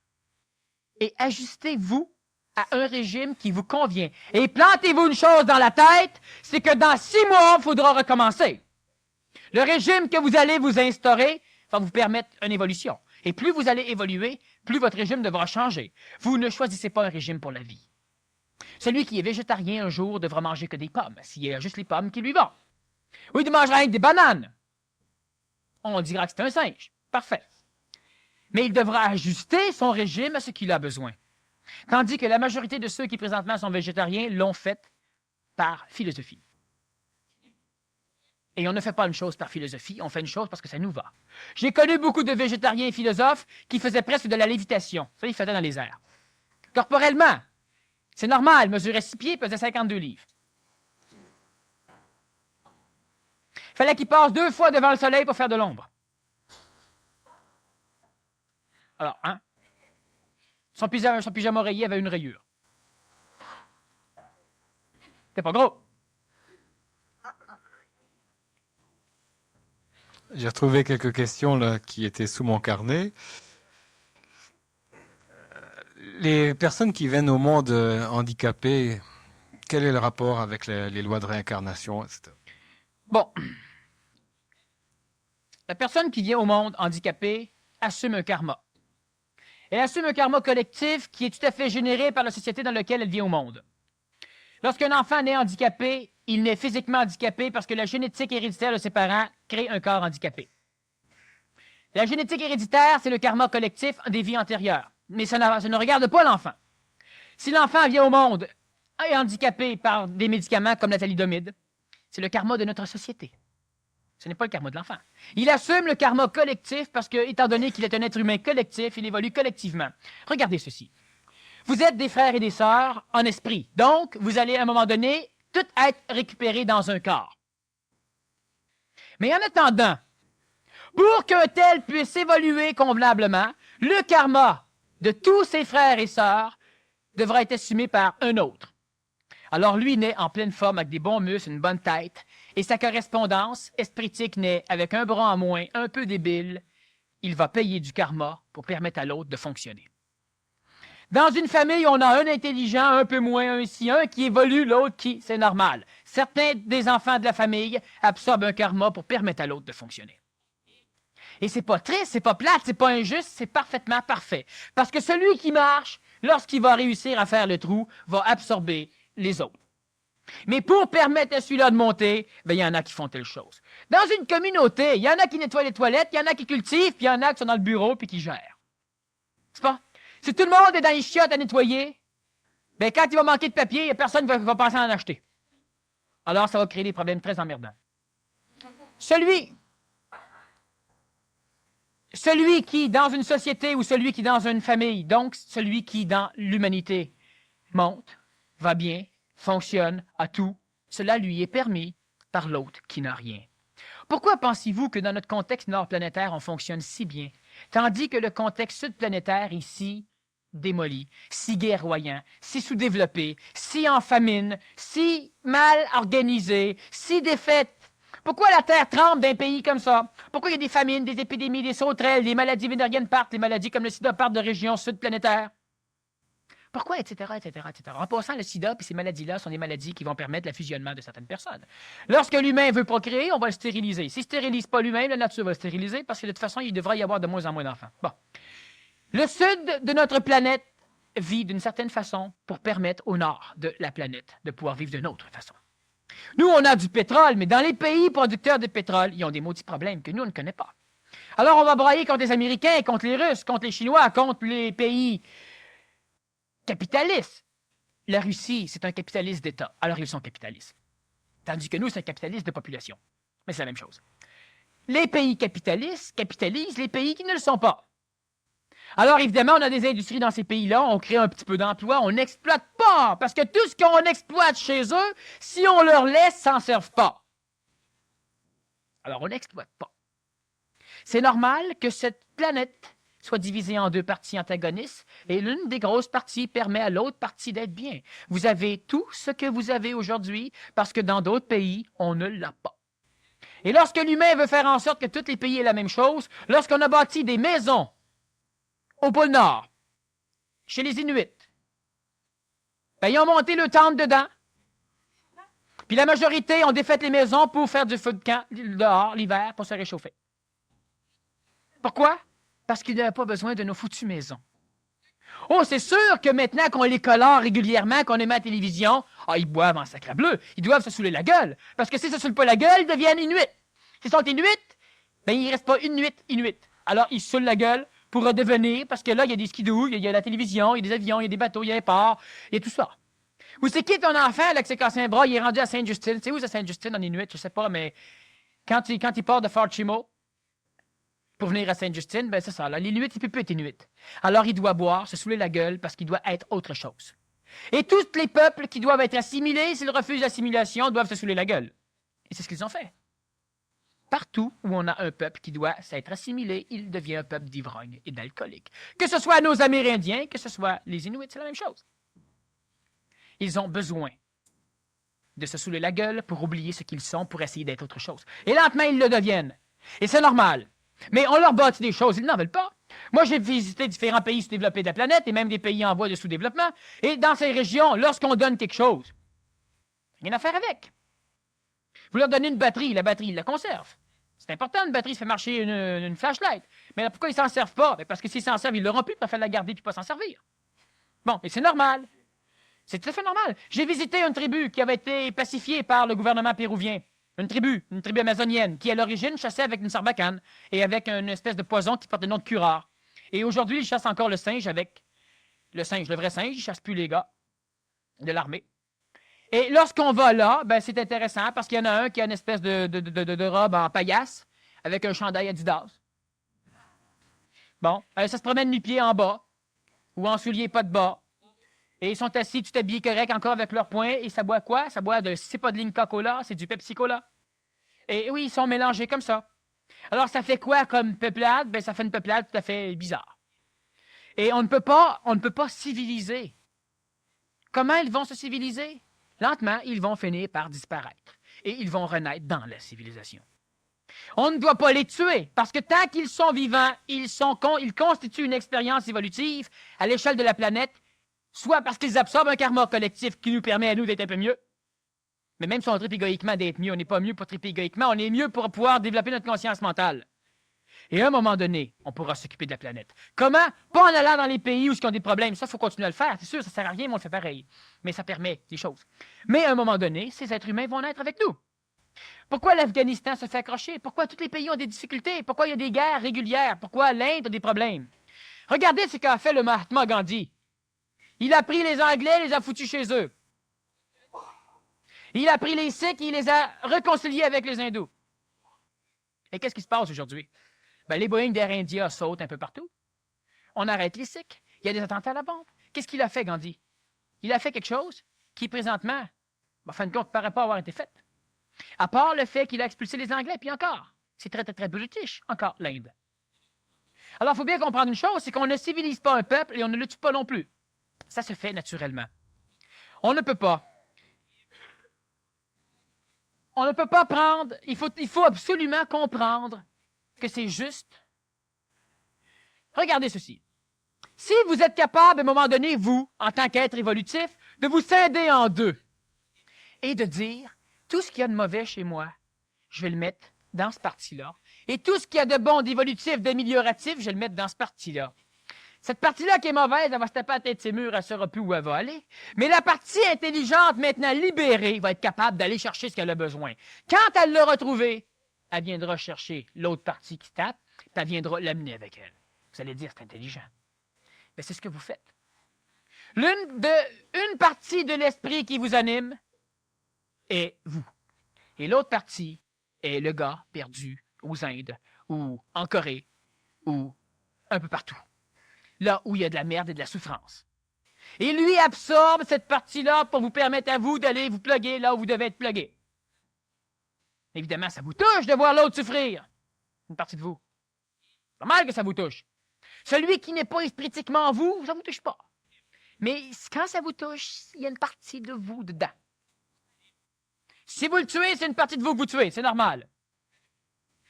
et ajustez-vous à un régime qui vous convient. Et plantez-vous une chose dans la tête, c'est que dans 6 mois, il faudra recommencer. Le régime que vous allez vous instaurer va vous permettre une évolution. Et plus vous allez évoluer, plus votre régime devra changer. Vous ne choisissez pas un régime pour la vie. Celui qui est végétarien un jour devra manger que des pommes, s'il y a juste les pommes qui lui vont. Oui, il mangera rien que des bananes. On dira que c'est un singe. Parfait. Mais il devra ajuster son régime à ce qu'il a besoin. Tandis que la majorité de ceux qui présentement sont végétariens l'ont fait par philosophie. Et on ne fait pas une chose par philosophie, on fait une chose parce que ça nous va. J'ai connu beaucoup de végétariens et philosophes qui faisaient presque de la lévitation. Ça, ils faisaient dans les airs. Corporellement, c'est normal, mesurait 6 pieds, pesait 52 livres. Il fallait qu'ils passent 2 fois devant le soleil pour faire de l'ombre. Alors, hein? Son pyjama oreiller avait une rayure. C'était pas gros. J'ai retrouvé quelques questions là, qui étaient sous mon carnet. Les personnes qui viennent au monde handicapées, quel est le rapport avec les lois de réincarnation, etc.? Bon. La personne qui vient au monde handicapée assume un karma. Elle assume un karma collectif qui est tout à fait généré par la société dans laquelle elle vient au monde. Lorsqu'un enfant naît handicapé, il naît physiquement handicapé parce que la génétique héréditaire de ses parents crée un corps handicapé. La génétique héréditaire, c'est le karma collectif des vies antérieures. Mais ça ne regarde pas l'enfant. Si l'enfant vient au monde et est handicapé par des médicaments comme la thalidomide, c'est le karma de notre société. Ce n'est pas le karma de l'enfant. Il assume le karma collectif parce que, étant donné qu'il est un être humain collectif, il évolue collectivement. Regardez ceci. Vous êtes des frères et des sœurs en esprit. Donc, vous allez à un moment donné tout être récupérés dans un corps. Mais en attendant, pour qu'un tel puisse évoluer convenablement, le karma de tous ses frères et sœurs devra être assumé par un autre. Alors lui naît en pleine forme avec des bons muscles, une bonne tête, et sa correspondance espritique naît avec un bras en moins, un peu débile. Il va payer du karma pour permettre à l'autre de fonctionner. Dans une famille, on a un intelligent, un peu moins, un ici, un qui évolue, l'autre qui, c'est normal. Certains des enfants de la famille absorbent un karma pour permettre à l'autre de fonctionner. Et c'est pas triste, c'est pas plate, c'est pas injuste, c'est parfaitement parfait. Parce que celui qui marche, lorsqu'il va réussir à faire le trou, va absorber les autres. Mais pour permettre à celui-là de monter, ben, il y en a qui font telle chose. Dans une communauté, il y en a qui nettoient les toilettes, il y en a qui cultivent, puis il y en a qui sont dans le bureau puis qui gèrent. C'est pas? Si tout le monde est dans les chiottes à nettoyer, ben, quand il va manquer de papier, il n'y a personne qui va penser à en acheter. Alors, ça va créer des problèmes très emmerdants. Celui qui, dans une société ou celui qui, dans une famille, donc celui qui, dans l'humanité, monte, va bien, fonctionne, a tout, cela lui est permis par l'autre qui n'a rien. Pourquoi pensez-vous que dans notre contexte nord-planétaire, on fonctionne si bien, tandis que le contexte sud-planétaire, ici, démoli, si guerroyant, si sous-développé, si en famine, si mal organisé, si défaite? Pourquoi la Terre tremble d'un pays comme ça? Pourquoi il y a des famines, des épidémies, des sauterelles, des maladies vénériennes partent, les maladies comme le sida partent de régions sud-planétaires? Pourquoi, etc., etc., etc. En passant, le sida et ces maladies-là sont des maladies qui vont permettre le fusionnement de certaines personnes. Lorsque l'humain veut procréer, on va le stériliser. S'il ne stérilise pas l'humain, la nature va le stériliser parce que de toute façon, il devrait y avoir de moins en moins d'enfants. Bon. Le sud de notre planète vit d'une certaine façon pour permettre au nord de la planète de pouvoir vivre d'une autre façon. Nous, on a du pétrole, mais dans les pays producteurs de pétrole, ils ont des maudits problèmes que nous, on ne connaît pas. Alors, on va brailler contre les Américains, contre les Russes, contre les Chinois, contre les pays capitalistes. La Russie, c'est un capitaliste d'État. Alors, ils sont capitalistes. Tandis que nous, c'est un capitaliste de population. Mais c'est la même chose. Les pays capitalistes capitalisent les pays qui ne le sont pas. Alors, évidemment, on a des industries dans ces pays-là, on crée un petit peu d'emplois, on n'exploite pas, parce que tout ce qu'on exploite chez eux, si on leur laisse, s'en servent pas. Alors, on n'exploite pas. C'est normal que cette planète soit divisée en deux parties antagonistes, et l'une des grosses parties permet à l'autre partie d'être bien. Vous avez tout ce que vous avez aujourd'hui, parce que dans d'autres pays, on ne l'a pas. Et lorsque l'humain veut faire en sorte que tous les pays aient la même chose, lorsqu'on a bâti des maisons au pôle Nord, chez les Inuits, ben, ils ont monté le tente dedans, puis la majorité ont défait les maisons pour faire du feu de camp dehors l'hiver pour se réchauffer. Pourquoi? Parce qu'ils n'avaient pas besoin de nos foutues maisons. Oh, c'est sûr que maintenant qu'on les colore régulièrement, qu'on les met à la télévision, ils boivent en sacre bleu. Ils doivent se saouler la gueule. Parce que s'ils ne se saoulent pas la gueule, ils deviennent Inuits. S'ils sont Inuits, ben, il ne reste pas une nuit Inuit. Alors, ils se saoulent la gueule pour redevenir, parce que là, il y a des skidoo, il y a la télévision, il y a des avions, il y a des bateaux, il y a des ports, il y a tout ça. Ou c'est qui ton enfant, là, qui s'est cassé un bras, il est rendu à Saint-Justine. Tu sais où c'est Saint-Justine en Inuit, je sais pas, mais quand il part de Fort Chimo pour venir à Sainte-Justine, ben c'est ça. Là, l'Inuit, il ne peut plus être Inuit. Alors, il doit boire, se saouler la gueule, parce qu'il doit être autre chose. Et tous les peuples qui doivent être assimilés, s'ils refusent l'assimilation, doivent se saouler la gueule. Et c'est ce qu'ils ont fait. Partout où on a un peuple qui doit s'être assimilé, il devient un peuple d'ivrognes et d'alcooliques. Que ce soit nos Amérindiens, que ce soit les Inuits, c'est la même chose. Ils ont besoin de se saouler la gueule pour oublier ce qu'ils sont, pour essayer d'être autre chose. Et lentement, ils le deviennent. Et c'est normal. Mais on leur bâtit des choses, ils n'en veulent pas. Moi, j'ai visité différents pays sous-développés de la planète et même des pays en voie de sous-développement. Et dans ces régions, lorsqu'on donne quelque chose, rien à faire avec. Vous leur donnez une batterie, la batterie, ils la conservent. C'est important, une batterie, ça fait marcher une flashlight. Mais là, pourquoi ils s'en servent pas? Bien, parce que s'ils s'en servent, ils l'auront plus, pour faire la garder puis pas s'en servir. Bon, et c'est normal. C'est tout à fait normal. J'ai visité une tribu qui avait été pacifiée par le gouvernement péruvien. Une tribu amazonienne, qui à l'origine chassait avec une sarbacane et avec une espèce de poison qui porte le nom de curare. Et aujourd'hui, ils chassent encore le singe avec le vrai singe, ils ne chassent plus les gars de l'armée. Et lorsqu'on va là, ben c'est intéressant parce qu'il y en a un qui a une espèce de robe en paillasse avec un chandail Adidas. Bon, ça se promène nu-pieds en bas ou en souliers pas de bas. Et ils sont assis tout habillés correct, encore avec leurs poings, et ça boit quoi? Ça boit c'est pas de l'Inca Cola, c'est du Pepsi Cola. Et oui, ils sont mélangés comme ça. Alors, ça fait quoi comme peuplade? Ben, ça fait une peuplade tout à fait bizarre. Et on ne peut pas civiliser. Comment ils vont se civiliser? Lentement, ils vont finir par disparaître. Et ils vont renaître dans la civilisation. On ne doit pas les tuer, parce que tant qu'ils sont vivants, ils constituent une expérience évolutive à l'échelle de la planète, soit parce qu'ils absorbent un karma collectif qui nous permet à nous d'être un peu mieux, mais même si on tripe égoïquement d'être mieux, on n'est pas mieux pour triper égoïquement, on est mieux pour pouvoir développer notre conscience mentale. Et à un moment donné, on pourra s'occuper de la planète. Comment? Pas en allant dans les pays où ils ont des problèmes. Ça, il faut continuer à le faire. C'est sûr, ça ne sert à rien, mais on le fait pareil. Mais ça permet des choses. Mais à un moment donné, ces êtres humains vont naître avec nous. Pourquoi l'Afghanistan se fait accrocher? Pourquoi tous les pays ont des difficultés? Pourquoi il y a des guerres régulières? Pourquoi l'Inde a des problèmes? Regardez ce qu'a fait le Mahatma Gandhi. Il a pris les Anglais et les a foutus chez eux. Il a pris les Sikhs et il les a réconciliés avec les Hindous. Et qu'est-ce qui se passe aujourd'hui? Ben, les Boeing d'Air India sautent un peu partout. On arrête les Sikhs. Il y a des attentats à la bombe. Qu'est-ce qu'il a fait, Gandhi? Il a fait quelque chose qui, présentement, en fin de compte, ne paraît pas avoir été fait. À part le fait qu'il a expulsé les Anglais, puis encore, c'est très, très, très british, encore l'Inde. Alors, il faut bien comprendre une chose, c'est qu'on ne civilise pas un peuple et on ne le tue pas non plus. Ça se fait naturellement. On ne peut pas prendre, il faut absolument comprendre que c'est juste. Regardez ceci. Si vous êtes capable, à un moment donné, vous, en tant qu'être évolutif, de vous scinder en deux et de dire, tout ce qu'il y a de mauvais chez moi, je vais le mettre dans ce parti-là. Et tout ce qu'il y a de bon, d'évolutif, d'amélioratif, je vais le mettre dans ce parti-là. Cette partie-là qui est mauvaise, elle va se taper à la tête de ses murs, elle ne saura plus où elle va aller. Mais la partie intelligente, maintenant libérée, va être capable d'aller chercher ce qu'elle a besoin. Quand elle l'aura trouvé, elle viendra chercher l'autre partie qui tape, puis elle viendra l'amener avec elle. Vous allez dire, c'est intelligent. Mais c'est ce que vous faites. Une partie de l'esprit qui vous anime est vous. Et l'autre partie est le gars perdu aux Indes, ou en Corée, ou un peu partout. Là où il y a de la merde et de la souffrance. Et lui absorbe cette partie-là pour vous permettre à vous d'aller vous plugger là où vous devez être plugué. Évidemment, ça vous touche de voir l'autre souffrir. Une partie de vous. C'est normal que ça vous touche. Celui qui n'est pas espritiquement vous, ça ne vous touche pas. Mais quand ça vous touche, il y a une partie de vous dedans. Si vous le tuez, c'est une partie de vous que vous tuez, c'est normal.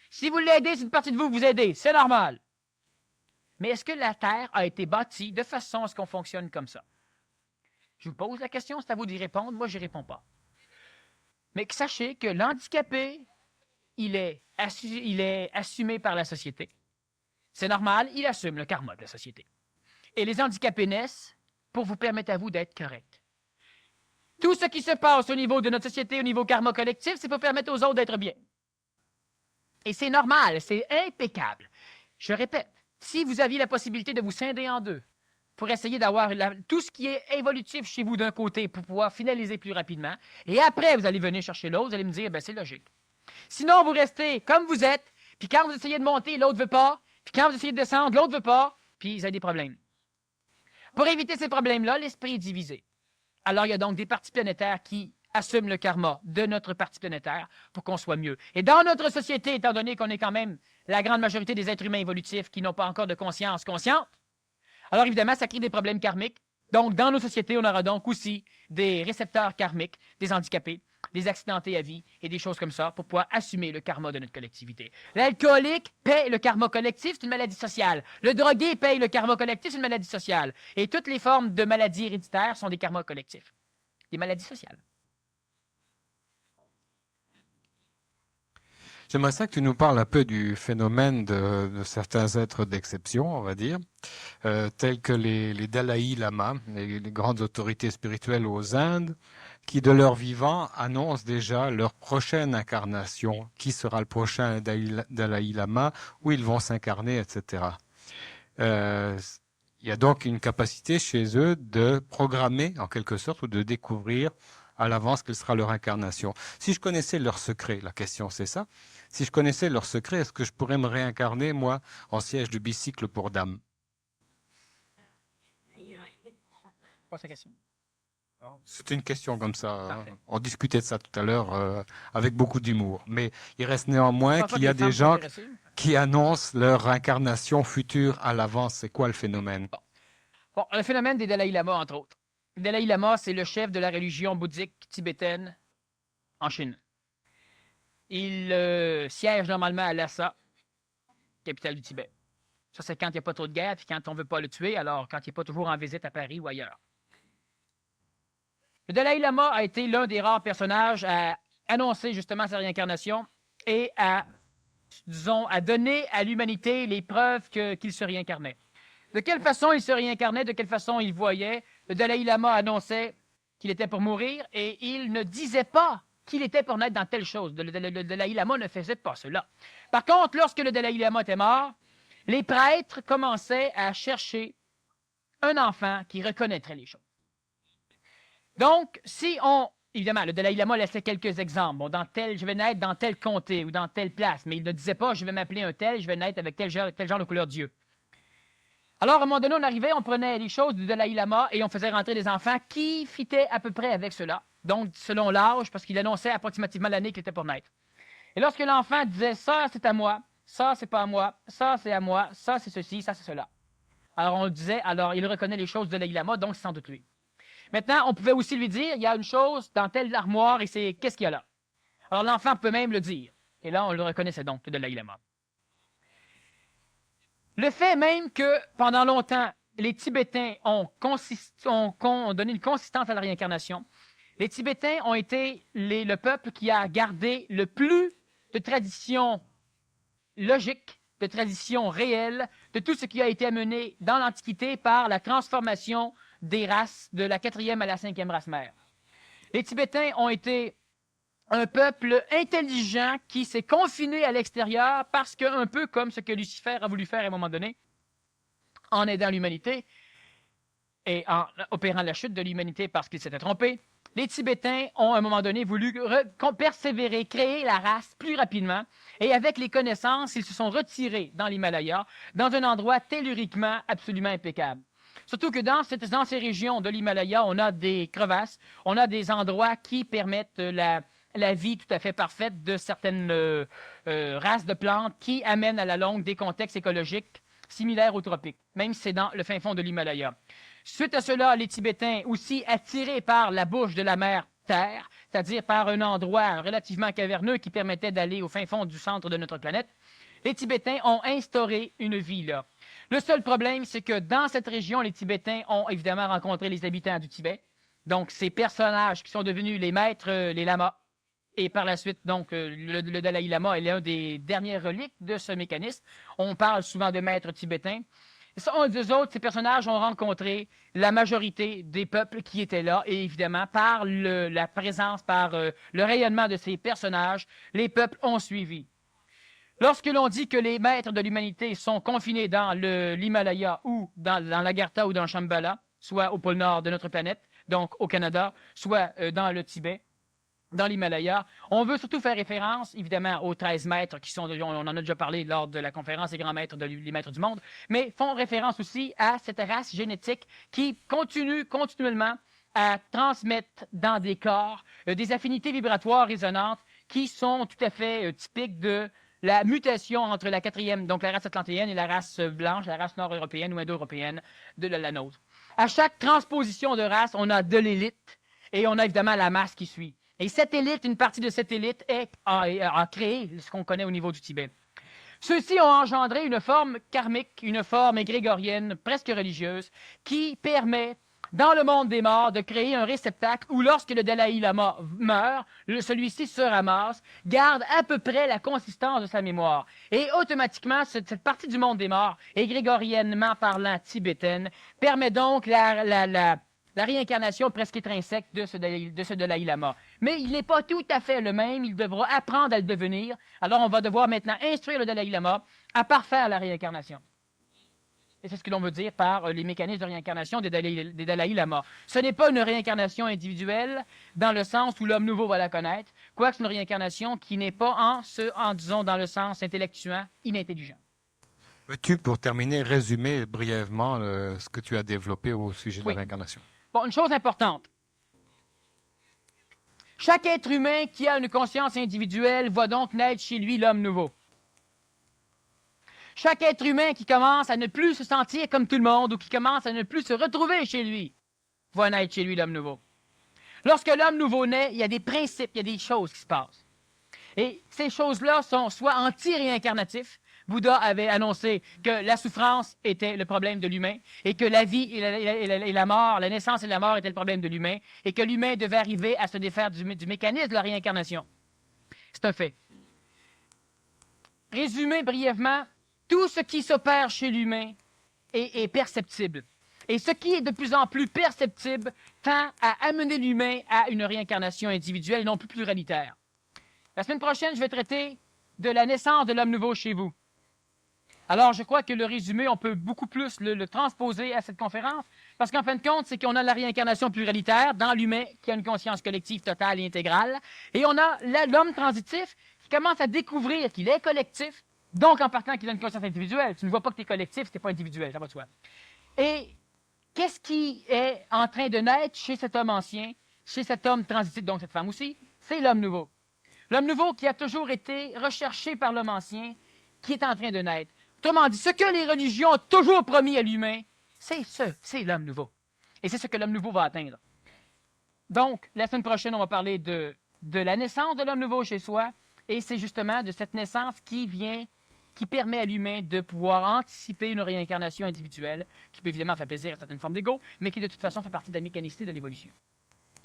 Si vous l'aidez, c'est une partie de vous que vous aidez, c'est normal. Mais est-ce que la Terre a été bâtie de façon à ce qu'on fonctionne comme ça? Je vous pose la question, c'est à vous d'y répondre. Moi, je n'y réponds pas. Mais sachez que l'handicapé, il est assumé par la société. C'est normal, il assume le karma de la société. Et les handicapés naissent pour vous permettre à vous d'être correct. Tout ce qui se passe au niveau de notre société, au niveau karma collectif, c'est pour permettre aux autres d'être bien. Et c'est normal, c'est impeccable. Je répète, si vous aviez la possibilité de vous scinder en deux pour essayer d'avoir tout ce qui est évolutif chez vous d'un côté pour pouvoir finaliser plus rapidement, et après vous allez venir chercher l'autre, vous allez me dire, ben c'est logique. Sinon, vous restez comme vous êtes, puis quand vous essayez de monter, l'autre ne veut pas, puis quand vous essayez de descendre, l'autre ne veut pas, puis vous avez des problèmes. Pour éviter ces problèmes-là, l'esprit est divisé. Alors, il y a donc des parties planétaires qui assument le karma de notre partie planétaire pour qu'on soit mieux. Et dans notre société, étant donné qu'on est quand même la grande majorité des êtres humains évolutifs qui n'ont pas encore de conscience consciente, alors évidemment, ça crée des problèmes karmiques. Donc, dans nos sociétés, on aura donc aussi des récepteurs karmiques, des handicapés, des accidentés à vie et des choses comme ça pour pouvoir assumer le karma de notre collectivité. L'alcoolique paie le karma collectif, c'est une maladie sociale. Le drogué paye le karma collectif, c'est une maladie sociale. Et toutes les formes de maladies héréditaires sont des karmas collectifs. Des maladies sociales. J'aimerais ça que tu nous parles un peu du phénomène de certains êtres d'exception, on va dire, tels que les Dalai Lama, les grandes autorités spirituelles aux Indes, qui de leur vivant annoncent déjà leur prochaine incarnation, qui sera le prochain Dalai Lama, où ils vont s'incarner, etc. Il y a donc une capacité chez eux de programmer, en quelque sorte, ou de découvrir à l'avance quelle sera leur incarnation. Si je connaissais leur secret, la question c'est ça, si je connaissais leur secret, est-ce que je pourrais me réincarner, moi, en siège de bicycle pour dame? Pas sa question. C'est une question comme ça. Parfait. On discutait de ça tout à l'heure avec beaucoup d'humour. Mais il reste néanmoins Pas qu'il y a que les des femmes sont gens intéressées. qui annoncent leur incarnation future à l'avance. C'est quoi le phénomène? Bon, le phénomène des Dalai Lama, entre autres. Le Dalai Lama, c'est le chef de la religion bouddhique tibétaine en Chine. Il siège normalement à Lhasa, capitale du Tibet. Ça, c'est quand il n'y a pas trop de guerre, puis quand on ne veut pas le tuer, alors quand il n'est pas toujours en visite à Paris ou ailleurs. Le Dalai Lama a été l'un des rares personnages à annoncer justement sa réincarnation et à, disons, à donner à l'humanité les preuves qu'il se réincarnait. De quelle façon il se réincarnait, de quelle façon il voyait, le Dalai Lama annonçait qu'il était pour mourir et il ne disait pas qu'il était pour naître dans telle chose. Le Dalai Lama ne faisait pas cela. Par contre, lorsque le Dalai Lama était mort, les prêtres commençaient à chercher un enfant qui reconnaîtrait les choses. Donc, si on... Évidemment, le Dalai Lama laissait quelques exemples. Bon, je vais naître dans tel comté ou dans telle place, mais il ne disait pas, je vais m'appeler un tel, je vais naître avec tel genre de couleur d'yeux. Alors, à un moment donné, on arrivait, on prenait les choses du Dalai Lama et on faisait rentrer des enfants qui fitaient à peu près avec cela. Donc, selon l'âge, parce qu'il annonçait approximativement l'année qu'il était pour naître. Et lorsque l'enfant disait, ça, c'est à moi, ça, c'est pas à moi, ça, c'est à moi, ça, c'est ceci, ça, c'est cela. Alors, on le disait, alors, il reconnaît les choses du Dalai Lama, donc c'est sans doute lui. Maintenant, on pouvait aussi lui dire, il y a une chose dans telle armoire et c'est qu'est-ce qu'il y a là. Alors l'enfant peut même le dire. Et là, on le reconnaissait donc, le Dalai Lama. Le fait même que pendant longtemps, les Tibétains ont donné une consistance à la réincarnation, les Tibétains ont été le peuple qui a gardé le plus de traditions logiques, de traditions réelles, de tout ce qui a été amené dans l'Antiquité par la transformation des races de la 4e à la 5e race mère. Les Tibétains ont été un peuple intelligent qui s'est confiné à l'extérieur parce que, un peu comme ce que Lucifer a voulu faire à un moment donné, en aidant l'humanité et en opérant la chute de l'humanité parce qu'il s'était trompé, les Tibétains ont à un moment donné voulu persévérer, créer la race plus rapidement et avec les connaissances, ils se sont retirés dans l'Himalaya, dans un endroit telluriquement absolument impeccable. Surtout que dans ces régions de l'Himalaya, on a des crevasses, on a des endroits qui permettent la vie tout à fait parfaite de certaines races de plantes qui amènent à la longue des contextes écologiques similaires aux tropiques, même si c'est dans le fin fond de l'Himalaya. Suite à cela, les Tibétains, aussi attirés par la bouche de la mer Terre, c'est-à-dire par un endroit relativement caverneux qui permettait d'aller au fin fond du centre de notre planète, les Tibétains ont instauré une vie là. Le seul problème, c'est que dans cette région, les Tibétains ont évidemment rencontré les habitants du Tibet. Donc, ces personnages qui sont devenus les maîtres, les lamas. Et par la suite, donc, le Dalai Lama est l'un des dernières reliques de ce mécanisme. On parle souvent de maîtres tibétains. Un des autres, ces personnages ont rencontré la majorité des peuples qui étaient là. Et évidemment, par la présence, par le rayonnement de ces personnages, les peuples ont suivi. Lorsque l'on dit que les maîtres de l'humanité sont confinés dans l'Himalaya ou dans l'Agartha ou dans le Shambhala, soit au pôle nord de notre planète, donc au Canada, soit dans le Tibet, dans l'Himalaya, on veut surtout faire référence, évidemment, aux 13 maîtres qui sont, on en a déjà parlé lors de la conférence des grands maîtres, les maîtres du monde, mais font référence aussi à cette race génétique qui continue continuellement à transmettre dans des corps des affinités vibratoires résonantes qui sont tout à fait typiques de la mutation entre la 4e, donc la race atlantéenne et la race blanche, la race nord-européenne ou indo-européenne de la nôtre. À chaque transposition de race, on a de l'élite et on a évidemment la masse qui suit. Et cette élite, une partie de cette élite a créé ce qu'on connaît au niveau du Tibet. Ceux-ci ont engendré une forme karmique, une forme égrégorienne, presque religieuse, qui permet dans le monde des morts, de créer un réceptacle où lorsque le Dalai Lama meurt, celui-ci se ramasse, garde à peu près la consistance de sa mémoire. Et automatiquement, cette partie du monde des morts, égrégoriennement parlant tibétaine, permet donc la réincarnation presque intrinsèque de ce Dalai Lama. Mais il n'est pas tout à fait le même, il devra apprendre à le devenir. Alors on va devoir maintenant instruire le Dalai Lama à parfaire la réincarnation. Et c'est ce que l'on veut dire par les mécanismes de réincarnation des Dalai Lama. Ce n'est pas une réincarnation individuelle dans le sens où l'homme nouveau va la connaître, quoique c'est une réincarnation qui n'est pas disons, dans le sens intellectuel, inintelligent. Peux-tu, pour terminer, résumer brièvement ce que tu as développé au sujet de Oui. la réincarnation? Bon, une chose importante. Chaque être humain qui a une conscience individuelle voit donc naître chez lui l'homme nouveau. Chaque être humain qui commence à ne plus se sentir comme tout le monde ou qui commence à ne plus se retrouver chez lui voit naître chez lui l'homme nouveau. Lorsque l'homme nouveau naît, il y a des principes, il y a des choses qui se passent. Et ces choses-là sont soit anti-réincarnatifs. Bouddha avait annoncé que la souffrance était le problème de l'humain et que la vie et la mort, la naissance et la mort étaient le problème de l'humain et que l'humain devait arriver à se défaire du mécanisme de la réincarnation. C'est un fait. Résumé brièvement, tout ce qui s'opère chez l'humain est perceptible. Et ce qui est de plus en plus perceptible tend à amener l'humain à une réincarnation individuelle et non plus pluralitaire. La semaine prochaine, je vais traiter de la naissance de l'homme nouveau chez vous. Alors, je crois que le résumé, on peut beaucoup plus le transposer à cette conférence, parce qu'en fin de compte, c'est qu'on a la réincarnation pluralitaire dans l'humain qui a une conscience collective totale et intégrale, et on a l'homme transitif qui commence à découvrir qu'il est collectif, donc en partant qu'il a une conscience individuelle. Tu ne vois pas que tu es collectif, tu n'es pas individuel, ça va de soi. Et qu'est-ce qui est en train de naître chez cet homme ancien, chez cet homme transitif, donc cette femme aussi? C'est l'homme nouveau. L'homme nouveau qui a toujours été recherché par l'homme ancien, qui est en train de naître. Autrement dit, ce que les religions ont toujours promis à l'humain, c'est l'homme nouveau. Et c'est ce que l'homme nouveau va atteindre. Donc, la semaine prochaine, on va parler de la naissance de l'homme nouveau chez soi, et c'est justement de cette naissance qui permet à l'humain de pouvoir anticiper une réincarnation individuelle, qui peut évidemment faire plaisir à certaines formes d'ego, mais qui de toute façon fait partie de la mécanicité de l'évolution.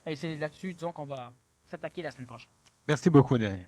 Et c'est là-dessus, disons, qu'on va s'attaquer la semaine prochaine. Merci beaucoup, Daniel.